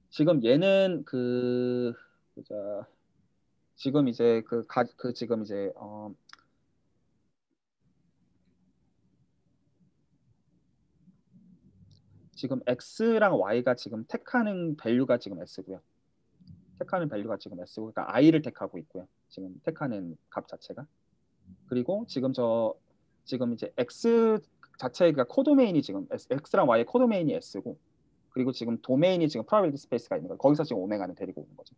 지금 얘는 보자. 지금 이제 지금 이제 지금 x랑 y가 지금 택하는 밸류가 지금 s고요. 택하는 밸류가 지금 s고, 그러니까 i를 택하고 있고요. 지금 택하는 값 자체가. 그리고 지금 이제 x 자체가 코도메인이 지금 x랑 y의 코도메인이 s고, 그리고 지금 도메인이 지금 프로바빌리티 스페이스가 있는 거예요. 거기서 지금 오메가는 데리고 오는 거죠.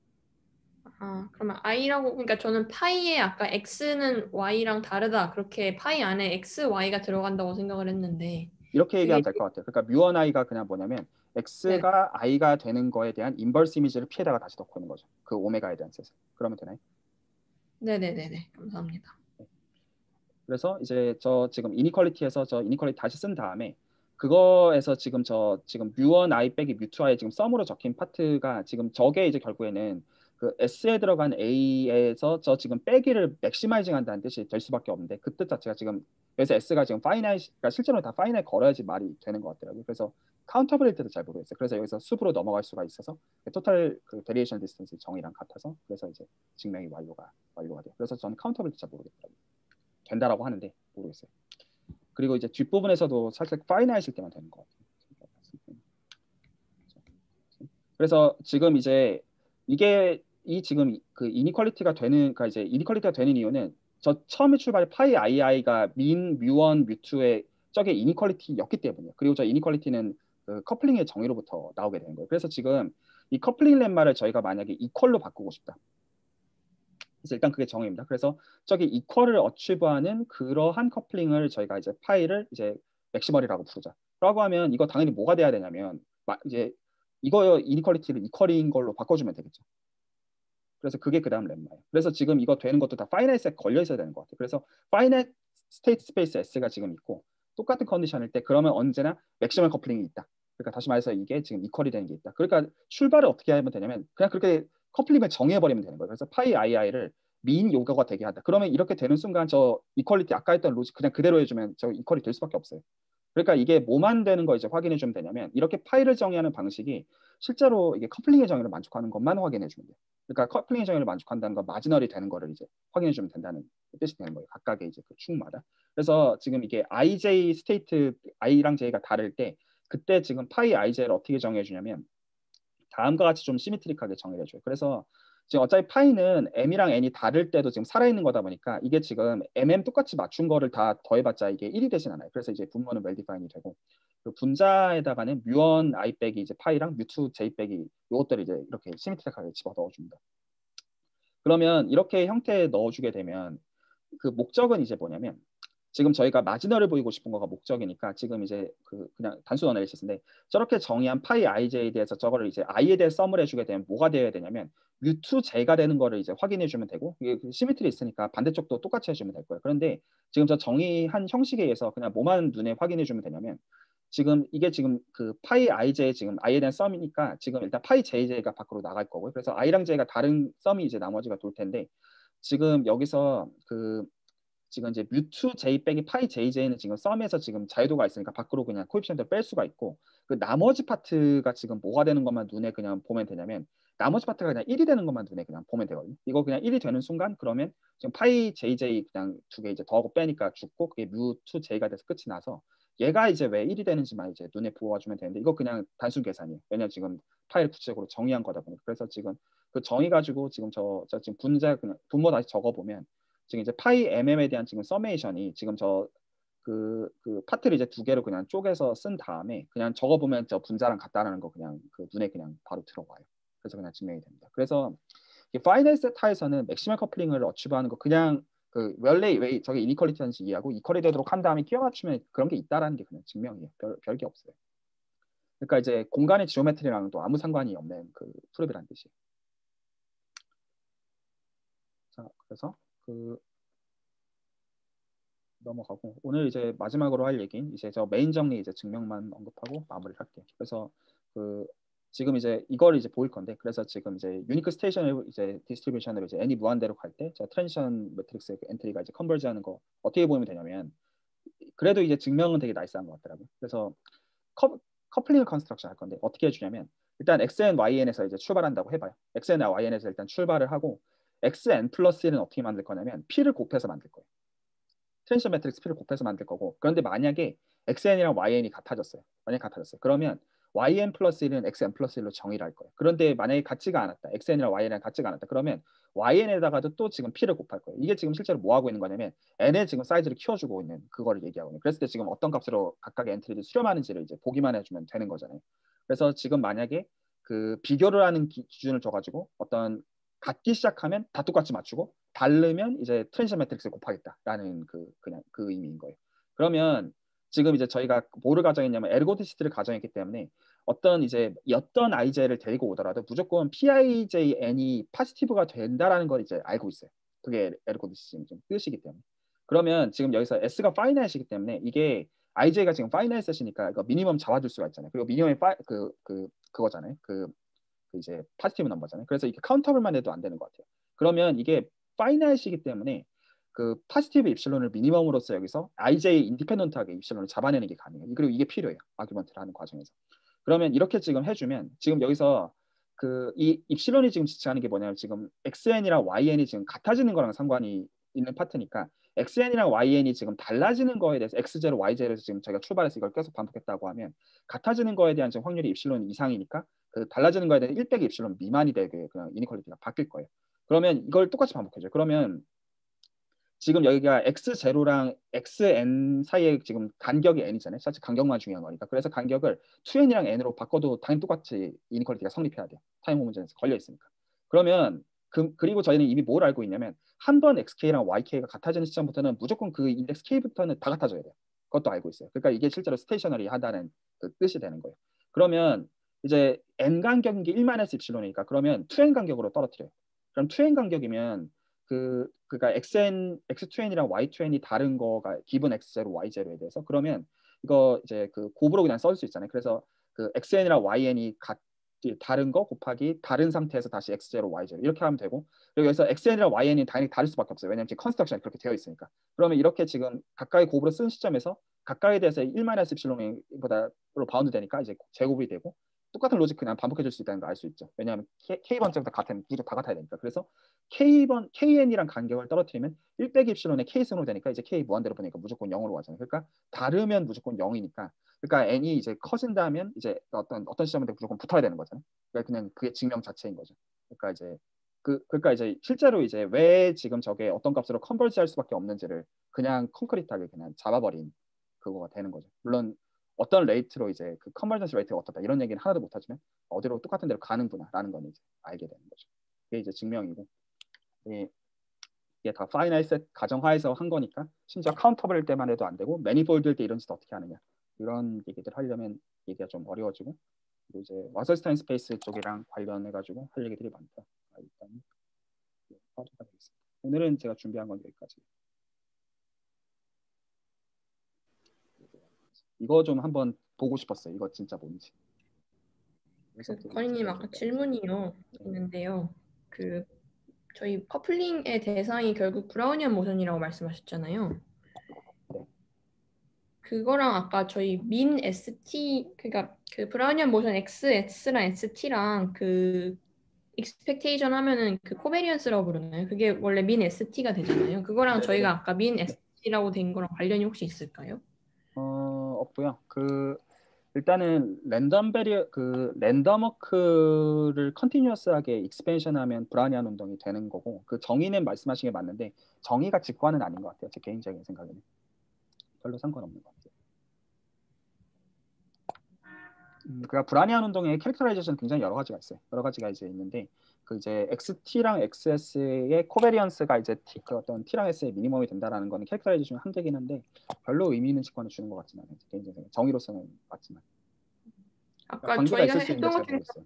그러면 i라고 그러니까 저는 파이에 아까 x는 y랑 다르다 그렇게 파이 안에 x, y가 들어간다고 생각을 했는데 이렇게 그게 얘기하면 될 것 같아요. 그러니까 뮤언 i가 그냥 뭐냐면 네. x가 i가 되는 거에 대한 인버스 이미지를 피에다가 다시 넣고 있는 거죠. 그 오메가에 대한 셋을. 그러면 되나요? 네네네네 감사합니다. 그래서 이제 저 지금 이니퀄리티에서 저 이니퀄리티 다시 쓴 다음에 그거에서 지금 뮤1 i 빼기 뮤2 i 지금 썸으로 적힌 파트가 지금 저게 이제 결국에는 그 s에 들어간 a에서 저 지금 빼기를 맥시마이징 한다는 뜻이 될 수밖에 없는데 그 뜻 자체가 지금 그래서 s가 지금 파이나이트 그러니까 실제로 다 파이나이트 걸어야지 말이 되는 것 같더라고요. 그래서 카운터빌리티도 잘 모르겠어요. 그래서 여기서 숲으로 넘어갈 수가 있어서 토탈 그 베리에이션 디스턴스 정의랑 같아서 그래서 이제 증명이 완료가 돼요. 그래서 저는 카운터빌리티 잘 모르겠더라고요. 된다라고 하는데 모르겠어요. 그리고 이제 뒷부분에서도 살짝 파이나이트일 때만 되는 것 같아요. 그래서 지금 이제 이게 이 지금 그 이니퀄리티가 되는 그러니까 이제 이니퀄리티가 되는 이유는 저 처음에 출발에 파이 ii가 민 뮤1 뮤2의 저게 이니퀄리티였기 때문이에요. 그리고 저 이니퀄리티는 그 커플링의 정의로부터 나오게 되는 거예요. 그래서 지금 이 커플링 렘마를 저희가 만약에 이퀄로 바꾸고 싶다. 그래서 일단 그게 정의입니다. 그래서 저기 이퀄을 어치브하는 그러한 커플링을 저희가 이제 파이를 이제 맥시멀이라고 부르자. 라고 하면 이거 당연히 뭐가 돼야 되냐면 이제 이거 이니퀄리티를 이퀄인 걸로 바꿔주면 되겠죠. 그래서 그게 그 다음 렘마예요. 그래서 지금 이거 되는 것도 다 파이나이트에 걸려 있어야 되는 것 같아요. 그래서 파이나이트 스테이트 스페이스 S가 지금 있고 똑같은 컨디션일 때 그러면 언제나 맥시멀 커플링이 있다. 그러니까 다시 말해서 이게 지금 이퀄이 되는 게 있다. 그러니까 출발을 어떻게 하면 되냐면 그냥 그렇게 커플링을 정해버리면 되는 거예요. 그래서 파이 ii를 민 요거가 되게 한다. 그러면 이렇게 되는 순간 저 이퀄리티 아까 했던 로직 그냥 그대로 해주면 저 이퀄이 될 수밖에 없어요. 그러니까 이게 뭐만 되는 거 이제 확인해 주면 되냐면 이렇게 파일을 정의하는 방식이 실제로 이게 커플링의 정의를 만족하는 것만 확인해 주면 돼요. 그러니까 커플링의 정의를 만족한다는 건 마지널이 되는 거를 이제 확인해 주면 된다는 뜻이 되는 거예요. 각각의 이제 그 축마다. 그래서 지금 이게 ij 스테이트 i랑 j가 다를 때 그때 지금 파이 ij를 어떻게 정해 주냐면 다음과 같이 좀 시메트릭하게 정의를 해줘요. 그래서 지금 어차피 파이는 m이랑 n이 다를 때도 지금 살아있는 거다 보니까 이게 지금 똑같이 맞춘 거를 다 더해봤자 이게 1이 되진 않아요. 그래서 이제 분모는 웰디파인이 되고 그 분자에다가는 뮤1 i 빼기 이제 파이랑 뮤2 j 빼기 이것들을 이제 이렇게 시메트릭하게 집어 넣어줍니다. 그러면 이렇게 형태에 넣어주게 되면 그 목적은 이제 뭐냐면 지금 저희가 마지널을 보이고 싶은 거가 목적이니까 지금 이제 그 그냥 단순 어널리시스인데 저렇게 정의한 파이 ij에 대해서 저거를 이제 i에 대해 썸을 해주게 되면 뭐가 되어야 되냐면 u2j가 되는 거를 이제 확인해 주면 되고 이게 시메트리 있으니까 반대쪽도 똑같이 해주면 될 거예요. 그런데 지금 저 정의한 형식에 의해서 그냥 뭐만 눈에 확인해 주면 되냐면 지금 이게 지금 그 파이 ij 지금 i에 대한 썸이니까 지금 일단 파이 jj가 밖으로 나갈 거고요. 그래서 i랑 j가 다른 썸이 이제 나머지가 돌 텐데 지금 여기서 그 지금 이제 뮤2 j 빼기 파이 jj는 지금 썸에서 지금 자유도가 있으니까 밖으로 그냥 코에피션트를 뺄 수가 있고 그 나머지 파트가 지금 뭐가 되는 것만 눈에 그냥 보면 되냐면 나머지 파트가 그냥 1이 되는 것만 눈에 그냥 보면 되거든요. 이거 그냥 1이 되는 순간 그러면 지금 파이 jj 그냥 두 개 이제 더하고 빼니까 죽고 그게 뮤2 j가 돼서 끝이 나서 얘가 이제 왜 1이 되는지만 이제 눈에 보아주면 되는데 이거 그냥 단순 계산이에요. 왜냐면 지금 파일을 구체적으로 정의한 거다 보니까 그래서 지금 그 정의 가지고 지금 저 지금 분자 그냥 분모 다시 적어보면 지금 이제 파이 mm에 대한 지금 서메이션이 지금 그 파트를 이제 두 개로 그냥 쪼개서 쓴 다음에 그냥 적어보면 저 분자랑 같다라는 거 그냥 그 눈에 그냥 바로 들어와요. 그래서 그냥 증명이 됩니다. 그래서 파이널 세타에서는 맥시멀 커플링을 어치브하는 거 그냥 그 웰레이 왜 저게 이니퀄리티인지 이해하고 이퀄이 되도록 한 다음에 끼워 맞추면 그런 게 있다라는 게 그냥 증명이에요. 별게 없어요. 그러니까 이제 공간의 지오메트리랑은 또 아무 상관이 없는 그 프로브라는 뜻이에요. 자, 그래서 그 넘어가고 오늘 이제 마지막으로 할 얘기는 이제 저 메인 정리 이제 증명만 언급하고 마무리를 할게요. 그래서 그 지금 이제 이걸 이제 보일 건데 그래서 지금 이제 유니크 스테이션을 이제 디스트리뷰션으로 이제 n이 무한대로 갈 때 저 트랜지션 매트릭스의 그 엔트리가 이제 컨버지하는 거 어떻게 보면 되냐면 그래도 이제 증명은 되게 나이스한 것 같더라고요. 그래서 커플링 컨스트럭션 할 건데 어떻게 해주냐면 일단 xn, yn에서 이제 출발한다고 해봐요. xn, yn에서 일단 출발을 하고 xn 플러스 1은 어떻게 만들 거냐면 p를 곱해서 만들 거예요. 트랜지션 매트릭스 P를 곱해서 만들 거고 그런데 만약에 XN이랑 YN이 같아졌어요. 만약에 같아졌어요. 그러면 YN 플러스 1은 XN 플러스 1로 정의를 할 거예요. 그런데 만약에 같지가 않았다. XN이랑 YN이랑 같지가 않았다. 그러면 YN에다가도 또 지금 P를 곱할 거예요. 이게 지금 실제로 뭐 하고 있는 거냐면 N의 지금 사이즈를 키워주고 있는 그거를 얘기하고 있는. 그랬을 때 지금 어떤 값으로 각각의 엔트리를 수렴하는지를 이제 보기만 해주면 되는 거잖아요. 그래서 지금 만약에 그 비교를 하는 기준을 줘가지고 어떤 같기 시작하면 다 똑같이 맞추고 다르면 이제 트랜지션 매트릭스 곱하겠다라는 그냥 그 의미인 거예요. 그러면 지금 이제 저희가 뭐를 가정했냐면 에르고디시티를 가정했기 때문에 어떤 ij를 데리고 오더라도 무조건 pijn이 포지티브가 된다라는 걸 이제 알고 있어요. 그게 에르고디시티 좀 뜻이기 때문에. 그러면 지금 여기서 s가 파이나이트이기 때문에 이게 ij가 지금 파이나이트이니까 이거 미니멈 잡아줄 수가 있잖아요. 그리고 미니멈이 그거잖아요. 이제 포지티브 넘버잖아요. 그래서 이게 카운터블만 해도 안 되는 것 같아요. 그러면 이게 파이나이트이기 때문에 그 포지티브 입실론을 미니멈으로서 여기서 ij 인디펜던트하게 입실론을 잡아내는 게 가능해요. 그리고 이게 필요해요. 아규먼트를 하는 과정에서. 그러면 이렇게 지금 해주면 지금 여기서 이 입실론이 지금 지칭하는 게 뭐냐면 지금 xn이랑 yn이 지금 같아지는 거랑 상관이 있는 파트니까 xn이랑 yn이 지금 달라지는 거에 대해서 x0, y0에서 지금 저희가 출발해서 이걸 계속 반복했다고 하면 같아지는 거에 대한 지금 확률이 입실론 이상이니까 그 달라지는 거에 대한 1 입실론 미만이 되게 그냥 이니퀄리티가 바뀔 거예요. 그러면 이걸 똑같이 반복해줘요. 그러면 지금 여기가 x0랑 xn 사이에 지금 간격이 n이잖아요. 사실 간격만 중요한 거니까. 그래서 간격을 2n이랑 n으로 바꿔도 당연히 똑같이 이니퀄리티가 성립해야 돼요. 타임 호모제너스 걸려 있으니까. 그러면 그리고 저희는 이미 뭘 알고 있냐면 한 번 xk랑 yk가 같아지는 시점부터는 무조건 그 인덱스 k부터는 다 같아져야 돼요. 그것도 알고 있어요. 그러니까 이게 실제로 스테이셔너리 하다는 그 뜻이 되는 거예요. 그러면 이제 n 간격인 게 1-s 입실론이니까 그러면 2n 간격으로 떨어뜨려요. 그럼 2n 간격이면 그러니까 x2n이랑 y2n이 다른 거가 기본 x0, y0에 대해서 그러면 이거 이제 그 곱으로 그냥 써줄 수 있잖아요. 그래서 그 xn이랑 yn이 다른 거 곱하기 다른 상태에서 다시 x0, y0 이렇게 하면 되고 그리고 여기서 xn이랑 yn이 당연히 다를 수밖에 없어요. 왜냐면 지금 컨스트럭션이 그렇게 되어 있으니까. 그러면 이렇게 지금 가까이 곱으로 쓴 시점에서 가까이에 대해서 1-epsilon보다로 바운드 되니까 이제 제곱이 되고 똑같은 로직 그냥 반복해 줄 수 있다는 거 알 수 있죠. 왜냐하면 K번째부터 같으면 무조건 다 같아야 되니까. 그래서 KN이랑 간격을 떨어뜨리면 1-epsilon의 K승으로 되니까 이제 K 무한대로 보니까 무조건 0으로 가잖아요. 그러니까 다르면 무조건 0이니까 그러니까 N이 이제 커진다면 이제 어떤 시점인데 무조건 붙어야 되는 거잖아요. 그러니까 그냥 그게 증명 자체인 거죠. 그러니까 이제 실제로 이제 왜 지금 저게 어떤 값으로 컨버지할 수밖에 없는지를 그냥 콘크리트하게 그냥 잡아버린 그거가 되는 거죠. 물론 어떤 레이트로 이제 그 컨버전스 레이트가 어떻다 이런 얘기는 하나도 못하지만 어디로 똑같은 데로 가는구나라는 건 이제 알게 되는 거죠. 이게 이제 증명이고 이게 다 파이널 셋 가정하에서 한 거니까 심지어 카운터블 때만 해도 안 되고 매니폴드일 때 이런 짓 어떻게 하느냐 이런 얘기들 하려면 얘기가 좀 어려워지고 그리고 이제 와설스타인 스페이스 쪽이랑 관련해 가지고 할 얘기들이 많다. 일단 하겠습니다. 오늘은 제가 준비한 건 여기까지. 이거 좀 한번 보고 싶었어요. 이거 진짜 뭔지. 건희님 아까 질문이요 있는데요. 저희 커플링의 대상이 결국 브라우니안 모션이라고 말씀하셨잖아요. 네. 그거랑 아까 저희 민 ST 그러니까 그 브라우니안 모션 XS랑 ST랑 그 익스펙테이션 하면은 그 코베리언스라고 부르나요? 그게 원래 민 ST가 되잖아요. 그거랑 저희가 아까 민 ST라고 된 거랑 관련이 혹시 있을까요? 없고요. 일단은 랜덤 워크를 컨티뉴어스하게 익스펜션하면 브라우니안 운동이 되는 거고 그 정의는 말씀하신 게 맞는데 정의가 직관은 아닌 것 같아요. 제 개인적인 생각에는 별로 상관없는 것 같아요. 그러니까 브라우니안 운동의 캐릭터라이제이션 굉장히 여러 가지가 있어요. 여러 가지가 이제 있는데 그 이제 XT랑 XS의 코베리언스가 이제 그 어떤 T랑 S의 미니멈이 된다라는 거는 캐릭터라이제이션 한계긴 한데 별로 의미 있는 직관을 주는 것 같지는 않아요. 개인적인 정의로서는 맞지만. 아까 관계가 저희가 있을 수 있는데 했던 잘 것 중에 모르겠어요.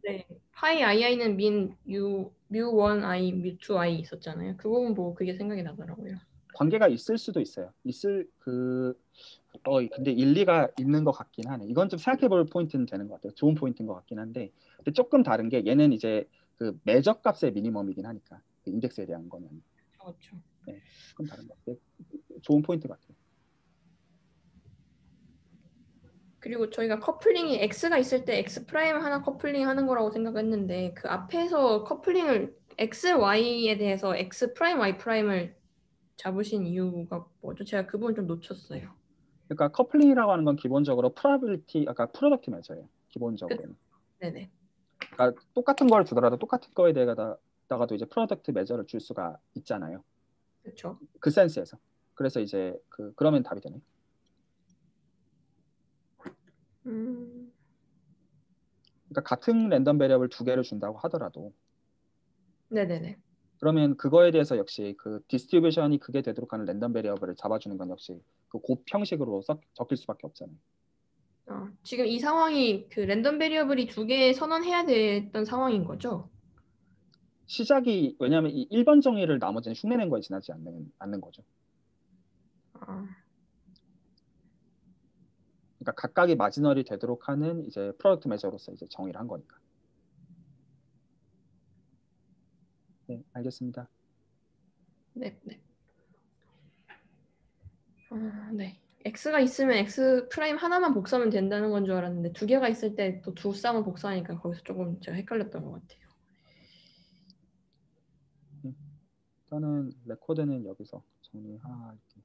네, 파이 ii는 민 mu1i, mu2i 있었잖아요. 그 부분 보고 그게 생각이 나더라고요. 관계가 있을 수도 있어요. 근데 일리가 있는 것 같긴 하네. 이건 좀 생각해볼 포인트는 되는 것 같아요. 좋은 포인트인 것 같긴 한데, 근데 조금 다른 게 얘는 이제 그 매적 값의 미니멈이긴 하니까 그 인덱스에 대한 거는 그렇죠. 네, 조금 다른 것 같아요. 좋은 포인트 같아요. 그리고 저희가 커플링이 x가 있을 때 x 프라임 하나 커플링 하는 거라고 생각했는데 그 앞에서 커플링을 x, y에 대해서 x 프라임, y 프라임을 잡으신 이유가 뭐죠? 제가 그 부분 좀 놓쳤어요. 그러니까 커플링이라고 하는 건 기본적으로 아까 프로덕트 메저예요. 기본적으로는. 네네. 그러니까 똑같은 걸 주더라도 똑같은 거에 대해서도 이제 프로덕트 메저를 줄 수가 있잖아요. 그렇죠. 그 센스에서. 그래서 이제 그러면 답이 되네. 그러니까 같은 랜덤 베리어블 두 개를 준다고 하더라도 네네네. 그러면 그거에 대해서 역시 그 디스트리뷰션이 그게 되도록 하는 랜덤 베리어블을 잡아주는 건 역시 그 곱 형식으로 적힐 수밖에 없잖아요. 지금 이 상황이 그 랜덤 베리어블이 2개 선언해야 됐던 상황인 거죠? 시작이 왜냐하면 이 1번 정의를 나머지는 흉내낸 거에 지나지 않는 거죠. 아, 그러니까 각각이 마지널이 되도록 하는 이제 프로덕트 메저로서 이제 정의를 한 거니까. 네, 알겠습니다. 네, 네. 네. x가 있으면 x 프라임 하나만 복사하면 된다는 건 줄 알았는데 2개가 있을 때 또 두 쌍을 복사하니까 거기서 조금 제가 헷갈렸던 것 같아요. 일단은 레코드는 여기서 정리할게요.